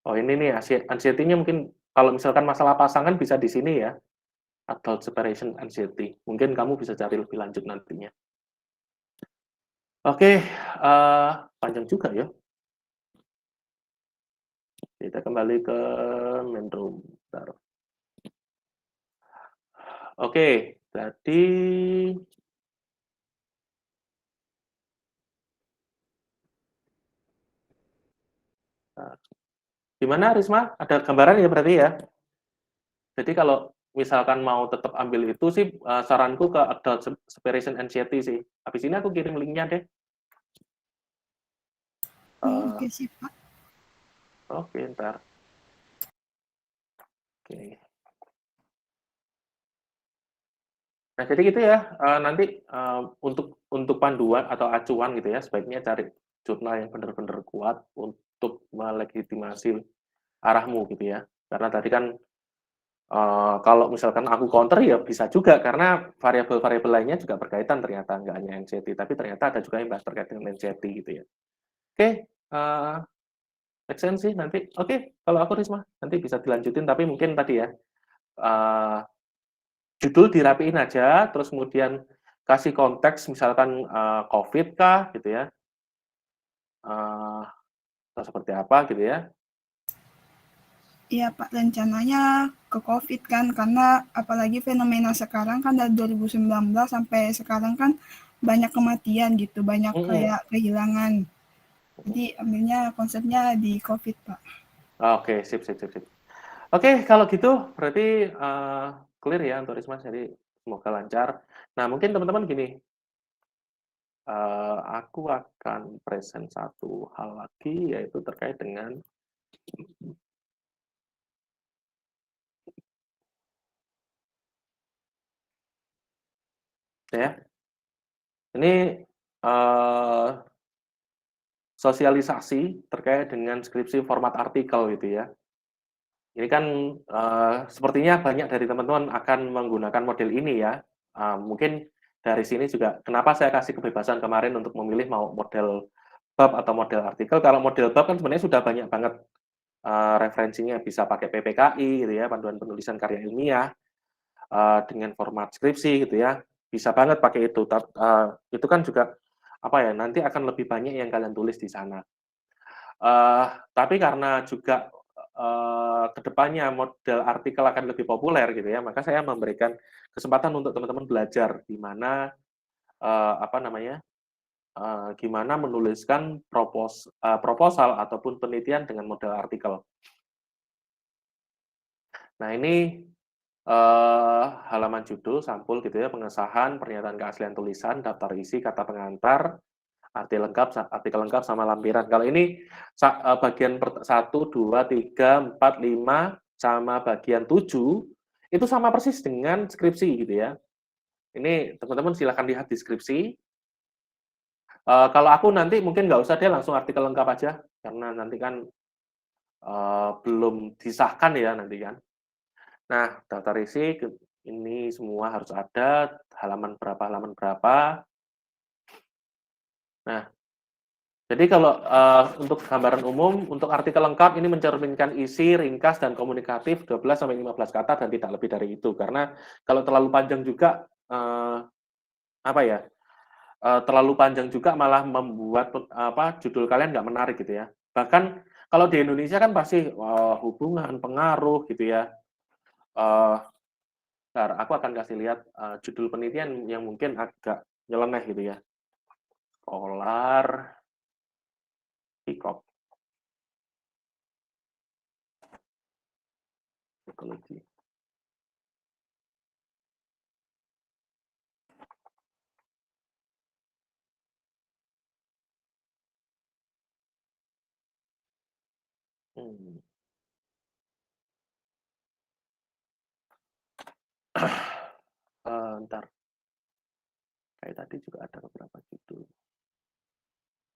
Oh, ini nih anxiety-nya mungkin kalau misalkan masalah pasangan bisa di sini ya, adult separation anxiety. Mungkin kamu bisa cari lebih lanjut nantinya. Oke, panjang juga ya. Kita kembali ke main room. Bentar. Oke, jadi gimana Risma? Ada gambaran ya berarti ya? Jadi kalau misalkan mau tetap ambil itu sih, saranku ke adult separation anxiety sih. Habis ini aku kirim linknya deh. Oke sih, Pak. Oke, ntar. Oke. Nah, jadi gitu ya, nanti untuk panduan atau acuan gitu ya, sebaiknya cari jurnal yang benar-benar kuat untuk melegitimasi arahmu gitu ya. Karena tadi kan kalau misalkan aku counter ya bisa juga karena variabel-variabel lainnya juga berkaitan ternyata, nggak hanya anxiety, tapi ternyata ada juga yang bahas terkait dengan anxiety gitu ya. Oke, make sense sih nanti. Oke, kalau aku Risma nanti bisa dilanjutin, tapi mungkin tadi ya judul dirapiin aja, terus kemudian kasih konteks misalkan COVID kah gitu ya, atau seperti apa gitu ya. Iya Pak, rencananya ke COVID kan, karena apalagi fenomena sekarang kan dari 2019 sampai sekarang kan banyak kematian gitu, banyak kayak kehilangan. Jadi ambilnya konsepnya di COVID Pak. Oke, sip. Oke, kalau gitu berarti clear ya untuk Risma, jadi semoga lancar. Nah, mungkin teman-teman gini, aku akan present satu hal lagi, yaitu terkait dengan ya, ini sosialisasi terkait dengan skripsi format artikel gitu ya. Ini kan sepertinya banyak dari teman-teman akan menggunakan model ini ya. Mungkin dari sini juga kenapa saya kasih kebebasan kemarin untuk memilih mau model bab atau model artikel. Kalau model bab kan sebenarnya sudah banyak banget referensinya, bisa pakai PPKI gitu ya, panduan penulisan karya ilmiah dengan format skripsi gitu ya. Bisa banget pakai itu. Itu kan juga apa ya, nanti akan lebih banyak yang kalian tulis di sana. Tapi karena juga kedepannya model artikel akan lebih populer gitu ya, maka saya memberikan kesempatan untuk teman-teman belajar di mana gimana menuliskan proposal ataupun penelitian dengan model artikel. Nah ini halaman judul, sampul gitu ya, pengesahan, pernyataan keaslian tulisan, daftar isi, kata pengantar, artikel lengkap sama lampiran. Kalau ini bagian 1, 2, 3, 4, 5 sama bagian 7 itu sama persis dengan skripsi gitu ya. Ini teman-teman silahkan lihat di skripsi. Kalau aku nanti mungkin nggak usah deh, langsung artikel lengkap aja karena nanti kan belum disahkan ya nanti kan. Nah, daftar isi ini semua harus ada, halaman berapa. Nah, jadi kalau untuk gambaran umum, untuk artikel lengkap ini mencerminkan isi, ringkas, dan komunikatif 12-15 kata dan tidak lebih dari itu. Karena kalau terlalu panjang juga, terlalu panjang juga malah membuat judul kalian nggak menarik gitu ya. Bahkan kalau di Indonesia kan pasti hubungan, pengaruh gitu ya. Bentar, aku akan kasih lihat judul penelitian yang mungkin agak nyeleneh gitu ya. Scholar Peacock. Psikologi. Ntar. Kayak tadi juga ada beberapa judul.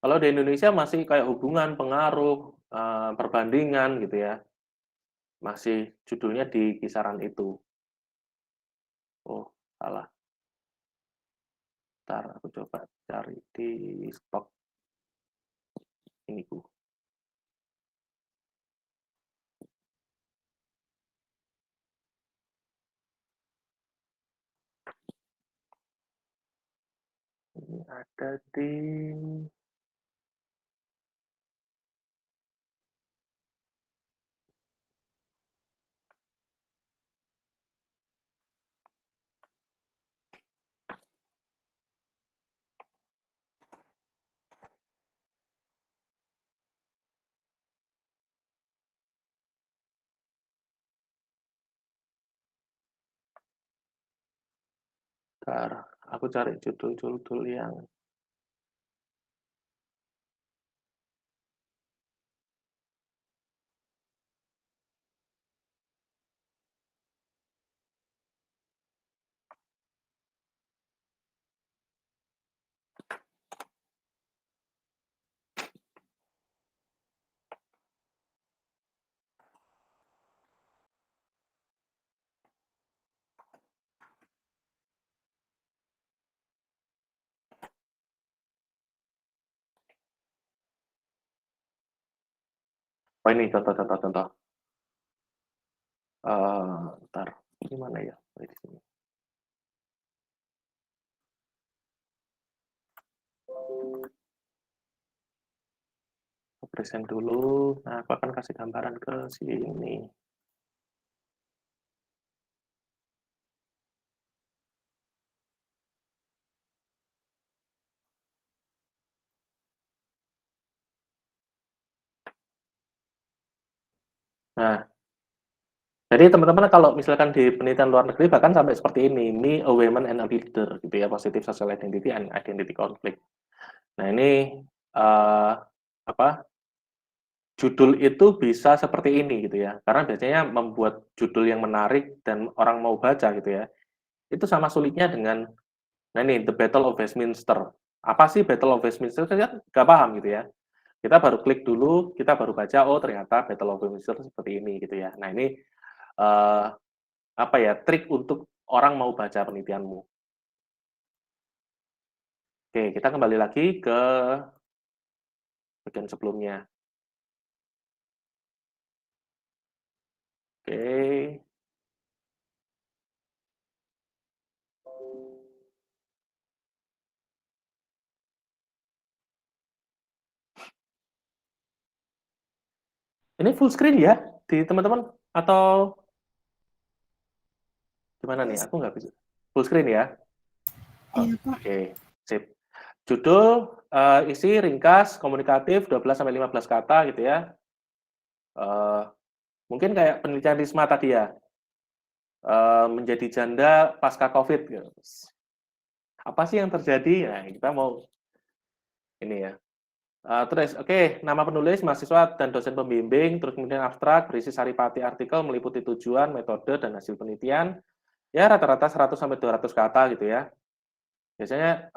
Kalau di Indonesia masih kayak hubungan, pengaruh, perbandingan gitu ya. Masih judulnya di kisaran itu. Oh, salah. Bentar, aku coba cari di stok ini, Bu. Ini ada di Bentar, aku cari judul-judul yang oh ini contoh. Bentar, ini mana ya? Oh, di sini. Aku present dulu. Nah, aku akan kasih gambaran ke sini. Nah, jadi teman-teman kalau misalkan di penelitian luar negeri bahkan sampai seperti ini, me, a woman and a leader, gitu ya, positive social identity and identity conflict. Nah ini apa? Judul itu bisa seperti ini gitu ya, karena biasanya membuat judul yang menarik dan orang mau baca gitu ya, itu sama sulitnya dengan, nah ini The Battle of Westminster. Apa sih Battle of Westminster? Saya nggak paham gitu ya. Kita baru klik dulu, kita baru baca, oh ternyata Battle of Westminster seperti ini gitu ya. Nah ini apa ya, trik untuk orang mau baca penelitianmu. Oke, kita kembali lagi ke bagian sebelumnya. Oke. Ini full screen ya di teman-teman atau gimana nih? Aku nggak bisa. Full screen ya? Iya, Pak. Oke, sip. Judul, isi ringkas, komunikatif, 12-15 kata gitu ya. Mungkin kayak penelitian Risma tadi ya, menjadi janda pasca COVID. Gitu. Apa sih yang terjadi? Nah, kita mau ini ya. Terus, oke, nama penulis, mahasiswa, dan dosen pembimbing, terus kemudian abstrak, berisi saripati artikel, meliputi tujuan, metode, dan hasil penelitian. Ya, rata-rata 100-200 kata gitu ya. Biasanya,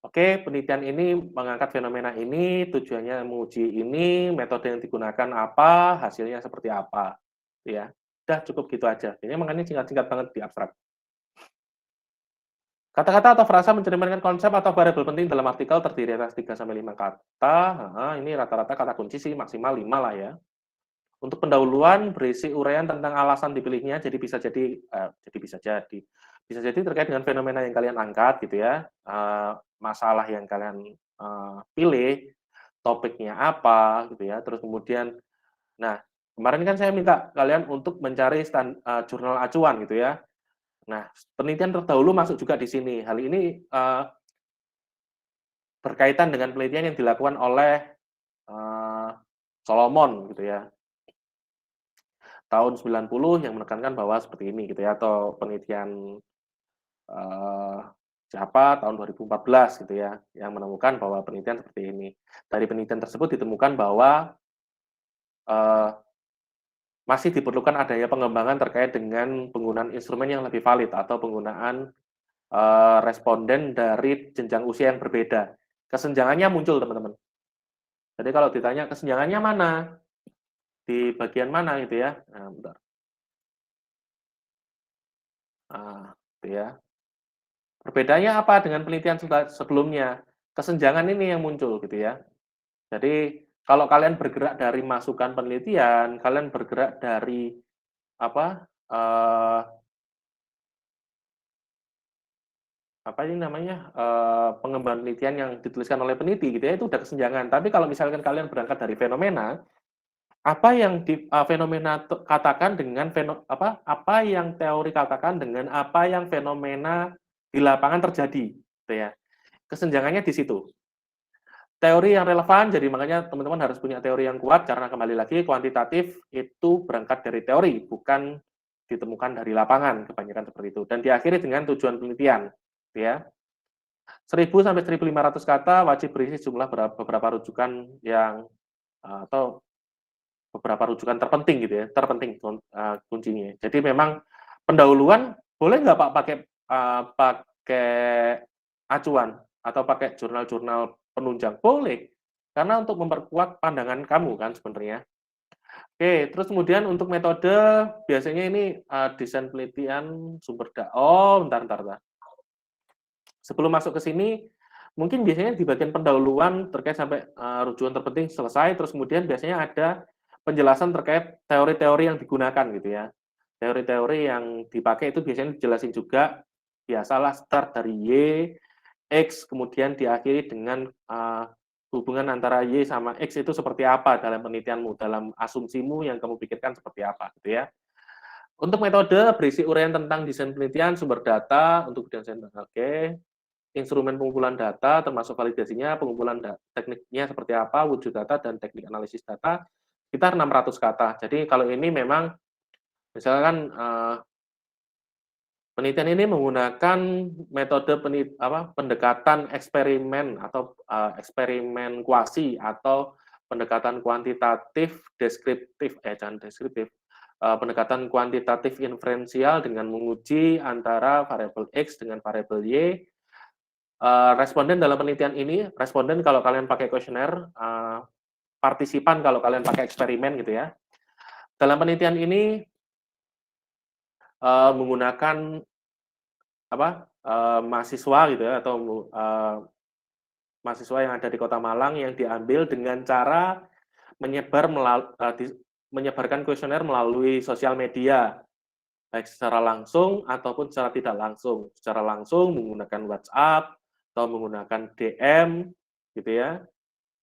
oke, penelitian ini mengangkat fenomena ini, tujuannya menguji ini, metode yang digunakan apa, hasilnya seperti apa. Ya, udah cukup gitu aja. Ini makanya singkat-singkat banget di abstrak. Kata-kata atau frasa mencerminkan konsep atau variabel penting dalam artikel terdiri atas 3-5 kata. Ini rata-rata kata kunci sih maksimal 5 lah ya. Untuk pendahuluan berisi uraian tentang alasan dipilihnya, jadi bisa jadi terkait dengan fenomena yang kalian angkat gitu ya, masalah yang kalian pilih, topiknya apa gitu ya. Terus kemudian, nah kemarin kan saya minta kalian untuk mencari jurnal acuan gitu ya. Nah, penelitian terdahulu masuk juga di sini. Hal ini berkaitan dengan penelitian yang dilakukan oleh Solomon gitu ya. Tahun 90 yang menekankan bahwa seperti ini gitu ya, atau penelitian siapa tahun 2014 gitu ya, yang menemukan bahwa penelitian seperti ini. Dari penelitian tersebut ditemukan bahwa masih diperlukan adanya pengembangan terkait dengan penggunaan instrumen yang lebih valid atau penggunaan responden dari jenjang usia yang berbeda. Kesenjangannya muncul, teman-teman. Jadi kalau ditanya kesenjangannya mana, di bagian mana gitu ya. Nah, bentar. Gitu ya. Perbedaannya apa dengan penelitian sebelumnya? Kesenjangan ini yang muncul gitu ya. Jadi kalau kalian bergerak dari masukan penelitian, kalian bergerak dari apa apa ini namanya pengembangan penelitian yang dituliskan oleh peneliti gitu ya, itu udah kesenjangan. Tapi kalau misalkan kalian berangkat dari fenomena, apa yang fenomena katakan dengan apa yang teori katakan dengan apa yang fenomena di lapangan terjadi, gitu ya. Kesenjangannya di situ. Teori yang relevan, jadi makanya teman-teman harus punya teori yang kuat, karena kembali lagi kuantitatif itu berangkat dari teori, bukan ditemukan dari lapangan, kebanyakan seperti itu. Dan diakhiri dengan tujuan penelitian, ya. 1000 sampai 1500 kata wajib berisi jumlah beberapa rujukan yang atau beberapa rujukan terpenting gitu ya, terpenting kuncinya. Jadi memang pendahuluan boleh nggak Pak pakai acuan atau pakai jurnal-jurnal penunjang? Boleh, karena untuk memperkuat pandangan kamu kan sebenarnya. Oke, terus kemudian untuk metode biasanya ini desain penelitian sumber data. Oh, bentar. Sebelum masuk ke sini, mungkin biasanya di bagian pendahuluan terkait sampai rujukan terpenting selesai, terus kemudian biasanya ada penjelasan terkait teori-teori yang digunakan gitu ya. Teori-teori yang dipakai itu biasanya dijelasin juga, biasalah start dari Y, X, kemudian diakhiri dengan hubungan antara Y sama X itu seperti apa dalam penelitianmu, dalam asumsimu yang kamu pikirkan seperti apa gitu ya. Untuk metode berisi uraian tentang desain penelitian, sumber data, untuk desain oke. Instrumen pengumpulan data, termasuk validasinya, pengumpulan tekniknya seperti apa, wujud data, dan teknik analisis data, sekitar 600 kata. Jadi kalau ini memang, misalkan penelitian ini menggunakan metode pendekatan eksperimen atau eksperimen kuasi atau pendekatan kuantitatif deskriptif, jangan deskriptif, pendekatan kuantitatif inferensial dengan menguji antara variabel X dengan variabel Y. Responden dalam penelitian ini, responden kalau kalian pakai kuesioner, partisipan kalau kalian pakai eksperimen gitu ya. Dalam penelitian ini menggunakan mahasiswa gitu ya, atau mahasiswa yang ada di Kota Malang yang diambil dengan cara menyebarkan kuesioner melalui sosial media, baik secara langsung ataupun secara tidak langsung. Secara langsung menggunakan WhatsApp atau menggunakan DM gitu ya,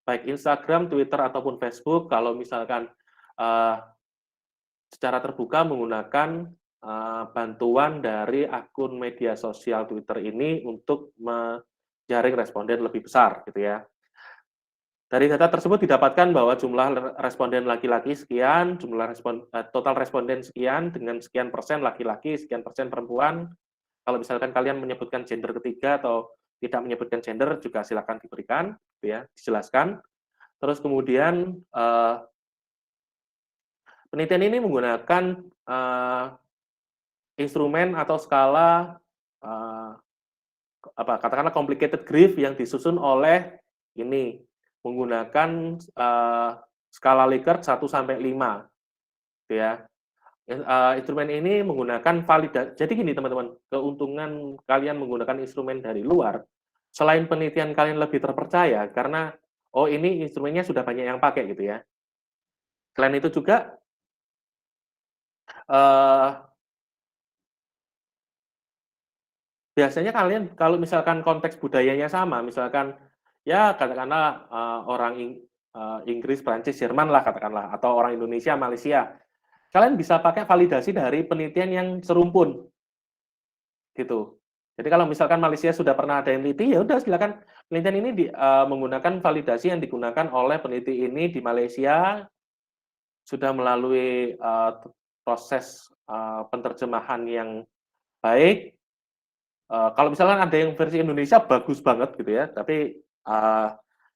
baik Instagram, Twitter ataupun Facebook. Kalau misalkan secara terbuka menggunakan bantuan dari akun media sosial Twitter ini untuk menjaring responden lebih besar gitu ya. Dari data tersebut didapatkan bahwa jumlah responden laki-laki sekian, total responden sekian, dengan sekian persen laki-laki, sekian persen perempuan. Kalau misalkan kalian menyebutkan gender ketiga atau tidak menyebutkan gender juga silakan diberikan, ya, dijelaskan. Terus kemudian penelitian ini menggunakan instrumen atau skala katakanlah complicated graph yang disusun oleh ini menggunakan skala Likert 1 sampai 5, gitu ya. Instrumen ini menggunakan validasi. Jadi gini teman-teman, keuntungan kalian menggunakan instrumen dari luar, selain penelitian kalian lebih terpercaya karena ini instrumennya sudah banyak yang pakai gitu ya. Selain itu juga biasanya kalian kalau misalkan konteks budayanya sama, misalkan ya katakanlah orang Inggris, Prancis, Jerman lah katakanlah, atau orang Indonesia, Malaysia, kalian bisa pakai validasi dari penelitian yang serumpun, gitu. Jadi kalau misalkan Malaysia sudah pernah ada yang teliti, ya udah silakan penelitian ini menggunakan validasi yang digunakan oleh peneliti ini di Malaysia, sudah melalui proses penerjemahan yang baik. Kalau misalkan ada yang versi Indonesia bagus banget gitu ya, tapi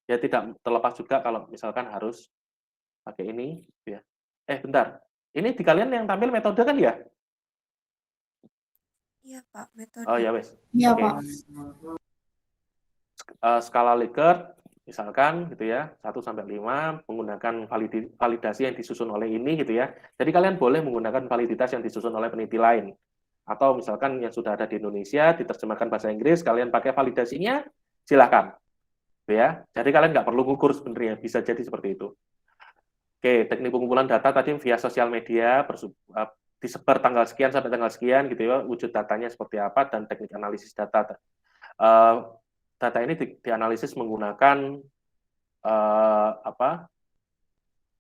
ya tidak terlepas juga kalau misalkan harus pakai ini, gitu ya. Bentar. Ini di kalian yang tampil metode kan ya? Iya Pak, metode. Oh ya wes. Iya Oke. Pak. Skala Likert misalkan gitu ya, 1 sampai 5 menggunakan validasi yang disusun oleh ini gitu ya. Jadi kalian boleh menggunakan validitas yang disusun oleh peneliti lain. Atau misalkan yang sudah ada di Indonesia, diterjemahkan bahasa Inggris, kalian pakai validasinya, silakan. Ya, jadi kalian nggak perlu ngukur sebenarnya, bisa jadi seperti itu. Oke, teknik pengumpulan data tadi via sosial media, disebar tanggal sekian sampai tanggal sekian gitu ya, wujud datanya seperti apa, dan teknik analisis data. Data ini dianalisis menggunakan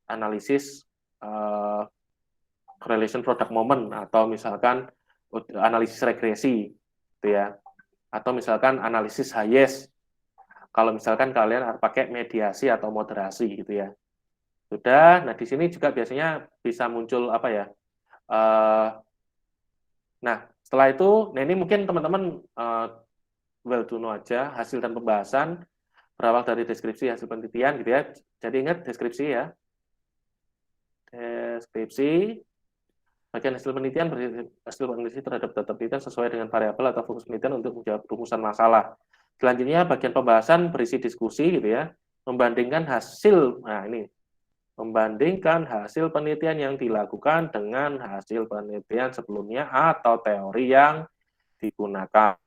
analisis correlation product moment, atau misalkan analisis regresi gitu ya, atau misalkan analisis Hayes kalau misalkan kalian harus pakai mediasi atau moderasi gitu ya. Sudah, nah di sini juga biasanya bisa muncul apa ya, nah setelah itu, nah ini mungkin teman-teman well to know aja, hasil dan pembahasan berawal dari deskripsi hasil penelitian gitu ya. Jadi ingat deskripsi ya. Deskripsi bagian hasil penelitian hasil penelitian terhadap data penelitian sesuai dengan variabel atau fokus penelitian untuk menjawab rumusan masalah. Selanjutnya bagian pembahasan berisi diskusi gitu ya, membandingkan hasil, nah ini membandingkan hasil penelitian yang dilakukan dengan hasil penelitian sebelumnya atau teori yang digunakan.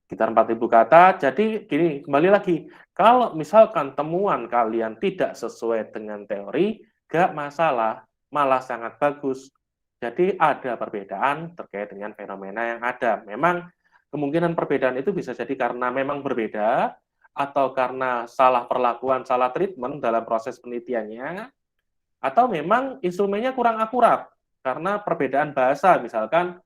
Sekitar 4.000 kata, jadi gini, kembali lagi, kalau misalkan temuan kalian tidak sesuai dengan teori, gak masalah, malah sangat bagus. Jadi ada perbedaan terkait dengan fenomena yang ada. Memang kemungkinan perbedaan itu bisa jadi karena memang berbeda, atau karena salah perlakuan, salah treatment dalam proses penelitiannya, atau memang instrumennya kurang akurat, karena perbedaan bahasa, misalkan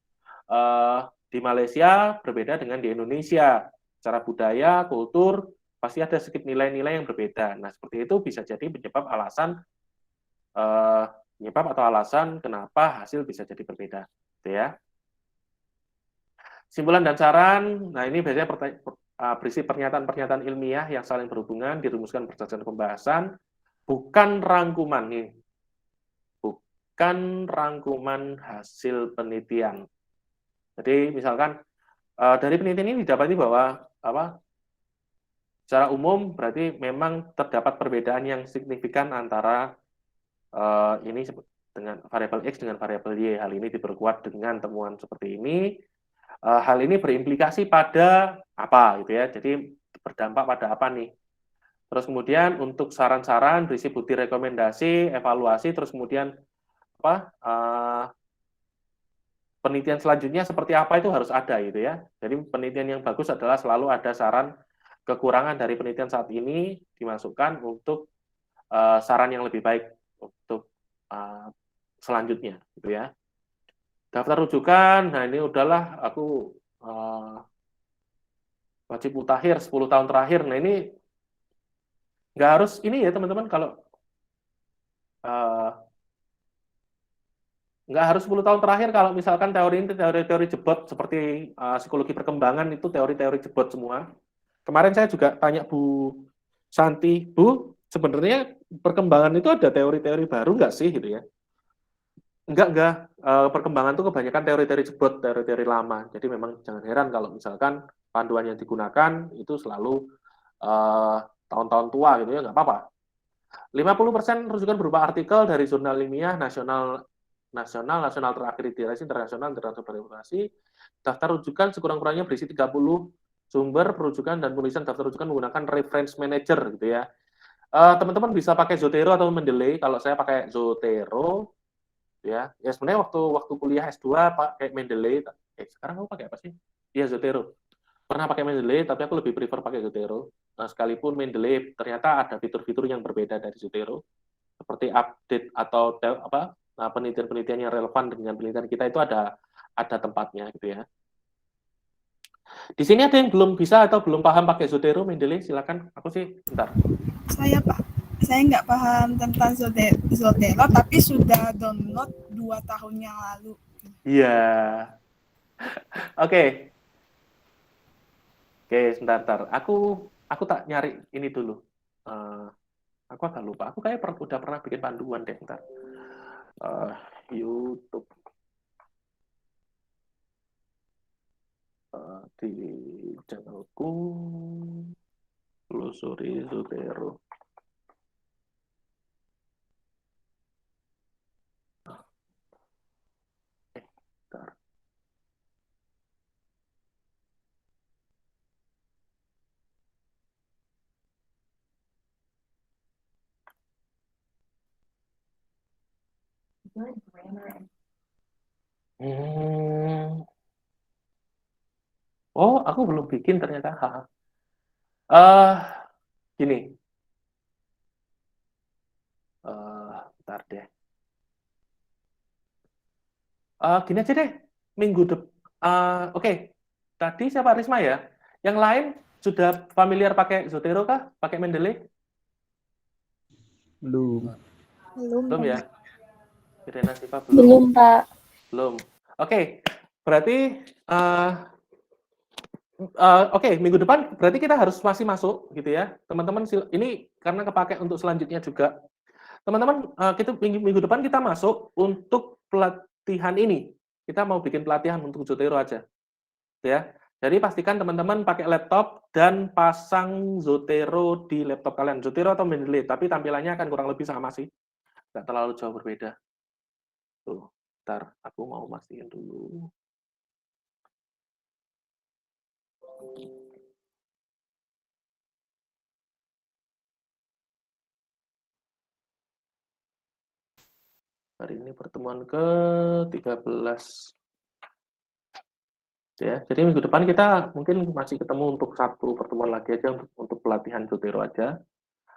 di Malaysia berbeda dengan di Indonesia. Secara budaya, kultur, pasti ada sedikit nilai-nilai yang berbeda. Nah, seperti itu bisa jadi penyebab atau alasan kenapa hasil bisa jadi berbeda. Gitu ya. Simpulan dan saran, nah ini biasanya berisi pernyataan-pernyataan ilmiah yang saling berhubungan, dirumuskan berdasarkan pembahasan, bukan rangkuman nih, bukan rangkuman hasil penelitian. Jadi misalkan dari penelitian ini didapati bahwa secara umum berarti memang terdapat perbedaan yang signifikan antara ini dengan variabel X dengan variabel Y. Hal ini diperkuat dengan temuan seperti ini. Hal ini berimplikasi pada apa gitu ya. Jadi berdampak pada apa nih. Terus kemudian untuk saran-saran berisi butir rekomendasi, evaluasi, terus kemudian penelitian selanjutnya seperti apa itu harus ada gitu ya. Jadi penelitian yang bagus adalah selalu ada saran kekurangan dari penelitian saat ini dimasukkan untuk saran yang lebih baik untuk selanjutnya gitu ya. Daftar rujukan, nah ini udahlah aku wajib mutakhir 10 tahun terakhir. Nah ini nggak harus ini ya teman-teman, kalau nggak harus 10 tahun terakhir. Kalau misalkan teori ini teori-teori jebot seperti psikologi perkembangan, itu teori-teori jebot semua. Kemarin saya juga tanya Bu Santi, Bu, sebenarnya perkembangan itu ada teori-teori baru nggak sih gitu ya? Enggak. Perkembangan itu kebanyakan teori-teori jebot, teori-teori lama. Jadi memang jangan heran kalau misalkan panduan yang digunakan itu selalu tahun-tahun tua gitu ya, nggak apa-apa. 50% rujukan berupa artikel dari jurnal ilmiah nasional terakreditasi, internasional verifikasi. Daftar rujukan sekurang-kurangnya berisi 30 sumber perujukan dan penulisan daftar rujukan menggunakan reference manager gitu ya. Teman-teman bisa pakai Zotero atau Mendeley. Kalau saya pakai Zotero ya sebenarnya waktu kuliah S2 pakai Mendeley. Sekarang aku pakai apa sih? Iya, Zotero. Pernah pakai Mendeley, tapi aku lebih prefer pakai Zotero. Nah, sekalipun Mendeley ternyata ada fitur-fitur yang berbeda dari Zotero, seperti update atau penelitian-penelitian yang relevan dengan penelitian kita itu ada tempatnya gitu ya. Di sini ada yang belum bisa atau belum paham pakai Zotero, Mendeley, silakan. Aku sih, bentar. Saya nggak paham tentang Zotero, tapi sudah download 2 tahun yang lalu. Iya. Oke, sebentar. Aku tak nyari ini dulu. Aku agak lupa. Aku kayak udah pernah bikin panduan deh, bentar. YouTube. Di channelku telusuri Zotero. Bentar. Hmm. Oh, aku belum bikin ternyata. Eh, gini. Bentar deh. Gini aja deh. Minggu depan. Oke. Tadi siapa Risma ya? Yang lain sudah familiar pakai Zotero kah? Pakai Mendeley? Belum. Belum ya? Irena Siva belum. Belum, Pak. Belum. Oke. Berarti oke, minggu depan berarti kita harus masih masuk gitu ya. Teman-teman ini karena kepakai untuk selanjutnya juga. Teman-teman, kita minggu depan kita masuk untuk pelatihan ini. Kita mau bikin pelatihan untuk Zotero aja. Ya. Jadi pastikan teman-teman pakai laptop dan pasang Zotero di laptop kalian. Zotero atau Mendeley, tapi tampilannya akan kurang lebih sama sih. Nggak terlalu jauh berbeda. Tuh, ntar aku mau mastiin dulu. Hari ini pertemuan ke-13. Ya, jadi minggu depan kita mungkin masih ketemu untuk satu pertemuan lagi aja untuk pelatihan Zotero aja.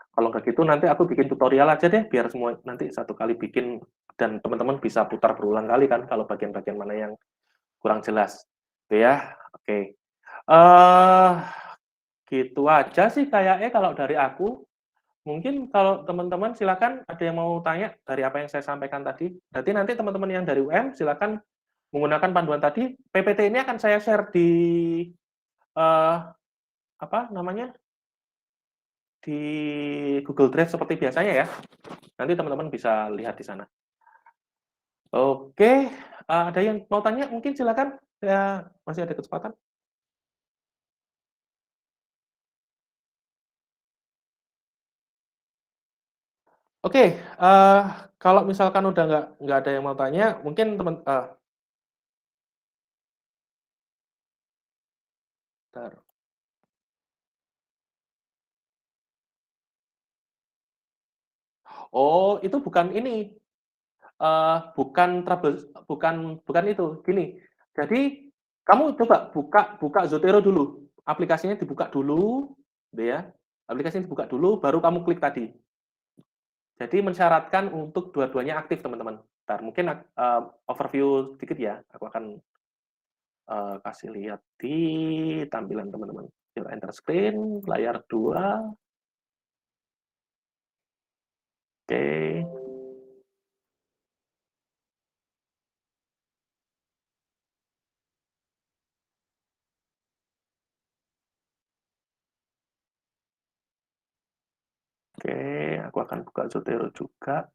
Kalau nggak gitu nanti aku bikin tutorial aja deh, biar semua nanti satu kali bikin dan teman-teman bisa putar berulang kali kan kalau bagian-bagian mana yang kurang jelas. Gitu ya. Oke. Gitu aja sih kayaknya kalau dari aku. Mungkin kalau teman-teman silakan ada yang mau tanya dari apa yang saya sampaikan tadi. Berarti nanti teman-teman yang dari UM silakan menggunakan panduan tadi. PPT ini akan saya share di apa namanya? Di Google Drive seperti biasanya ya. Nanti teman-teman bisa lihat di sana. Oke, ada yang mau tanya? Mungkin silakan. Ya, masih ada kesempatan. Oke, kalau misalkan udah nggak ada yang mau tanya, mungkin teman. Bentar. Oh, itu bukan ini. Bukan itu. Gini. Jadi kamu coba buka Zotero dulu. Aplikasinya dibuka dulu, gitu ya. Aplikasinya dibuka dulu, baru kamu klik tadi. Jadi mensyaratkan untuk dua-duanya aktif, teman-teman. Ntar mungkin overview sedikit ya. Aku akan kasih lihat di tampilan teman-teman. Enter screen, layar 2. Oke. Oke, aku akan buka Zotero juga.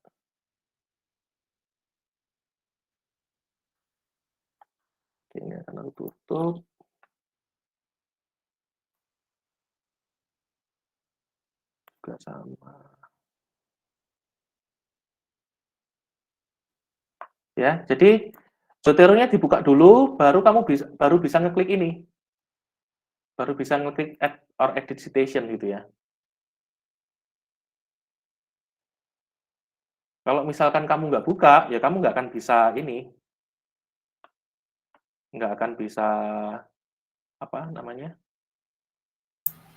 Oke, ini akan aku tutup. Juga sama. Ya, jadi Zotero-nya dibuka dulu, baru kamu bisa ngeklik ini. Baru bisa ngeklik add or edit citation gitu ya. Kalau misalkan kamu nggak buka, ya kamu nggak akan bisa ini. Nggak akan bisa, apa namanya?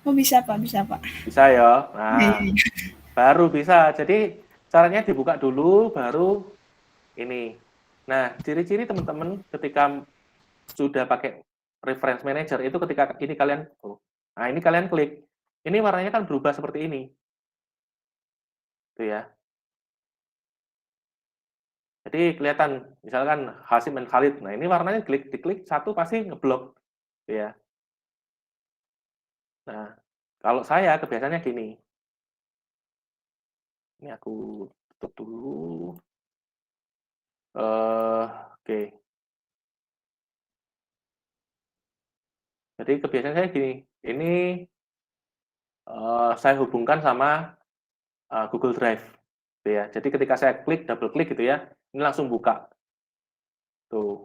Oh bisa Pak, bisa Pak. Bisa ya. Iya, Nah, iya. baru bisa. Jadi caranya dibuka dulu, baru ini. Nah, ciri-ciri teman-teman ketika sudah pakai reference manager itu ketika ini kalian, nah ini kalian klik. Ini warnanya kan berubah seperti ini. Tuh ya. Jadi kelihatan, misalkan Hasim dan Khalid. Nah, ini warnanya diklik satu pasti ngeblok. Ya. Nah, kalau saya kebiasaannya gini. Ini aku tutup dulu. Oke. Jadi kebiasaan saya gini. Ini saya hubungkan sama Google Drive. Gitu ya. Jadi ketika saya double klik gitu ya, ini langsung buka. Tuh.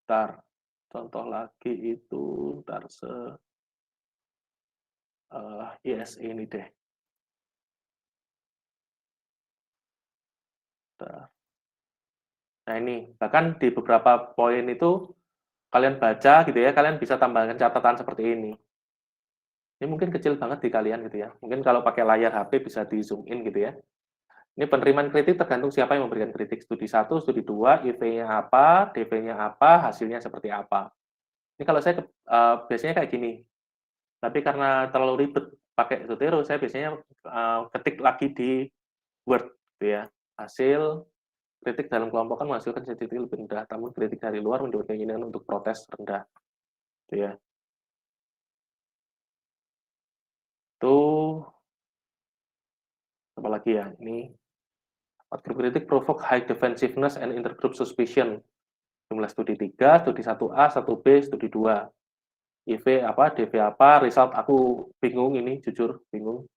Ntar. Contoh lagi itu, ntar yes ini deh. Nah ini, bahkan di beberapa poin itu kalian baca gitu ya, kalian bisa tambahkan catatan seperti ini. Ini mungkin kecil banget di kalian gitu ya. Mungkin kalau pakai layar HP bisa di zoom in gitu ya. Ini penerimaan kritik tergantung siapa yang memberikan kritik. Studi 1, studi 2, IV-nya apa, DV-nya apa, hasilnya seperti apa. Ini kalau saya biasanya kayak gini. Tapi karena terlalu ribet pakai Zotero, saya biasanya ketik lagi di Word gitu ya. Hasil kritik dalam kelompokan menghasilkan sensitivity lebih rendah, namun kritik dari luar mendorong keinginan untuk protes rendah. Gitu ya. Itu apa lagi ya? Ini outgroup kritik provoke high defensiveness and intergroup suspicion. Jumlah studi 3, studi 1A, 1B, studi 2. IV apa, DV apa, result aku bingung ini, jujur bingung.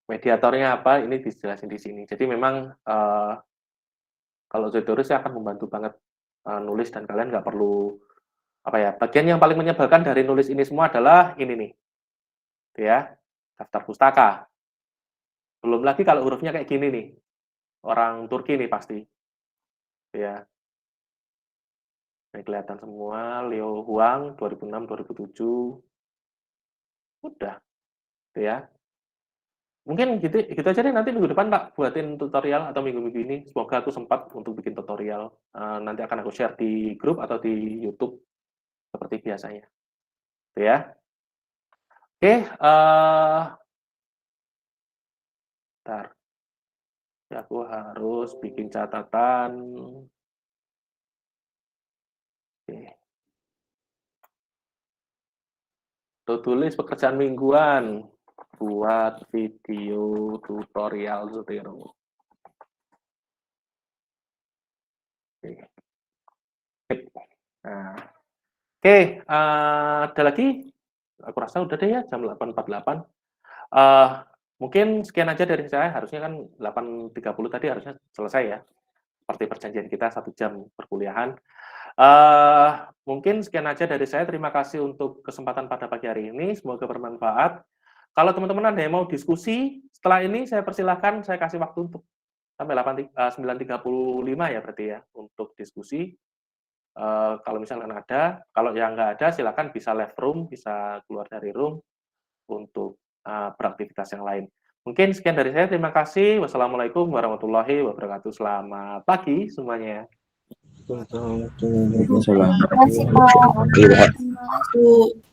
Mediatornya apa, ini dijelasin di sini. Jadi memang kalau Zotero sih akan membantu banget nulis dan kalian nggak perlu apa ya. Bagian yang paling menyebalkan dari nulis ini semua adalah ini nih, ya, daftar pustaka. Belum lagi kalau hurufnya kayak gini nih, orang Turki nih pasti, ya. Ini kelihatan semua, Liu Huang 2006-2007, udah, ya. Mungkin gitu aja deh, nanti minggu depan tak buatin tutorial atau minggu-minggu ini. Semoga aku sempat untuk bikin tutorial. Nanti akan aku share di grup atau di YouTube seperti biasanya. Ya. Oke, bentar. Ya, aku harus bikin catatan. Oke. Tulis pekerjaan mingguan buat video tutorial Zotero. Oke. Nah, oke, ada lagi? Aku rasa udah deh ya, jam 8.48. Mungkin sekian aja dari saya, harusnya kan 8.30 tadi harusnya selesai ya. Seperti perjanjian kita 1 jam perkuliahan. Mungkin sekian aja dari saya, terima kasih untuk kesempatan pada pagi hari ini, semoga bermanfaat. Kalau teman-teman ada yang mau diskusi, setelah ini saya persilahkan, saya kasih waktu untuk sampai 9.35 ya berarti ya, untuk diskusi. Kalau misalkan ada, kalau yang nggak ada silakan bisa left room, bisa keluar dari room untuk beraktivitas yang lain. Mungkin sekian dari saya, terima kasih. Wassalamualaikum warahmatullahi wabarakatuh. Selamat pagi semuanya. Terima kasih, Pak. Terima kasih.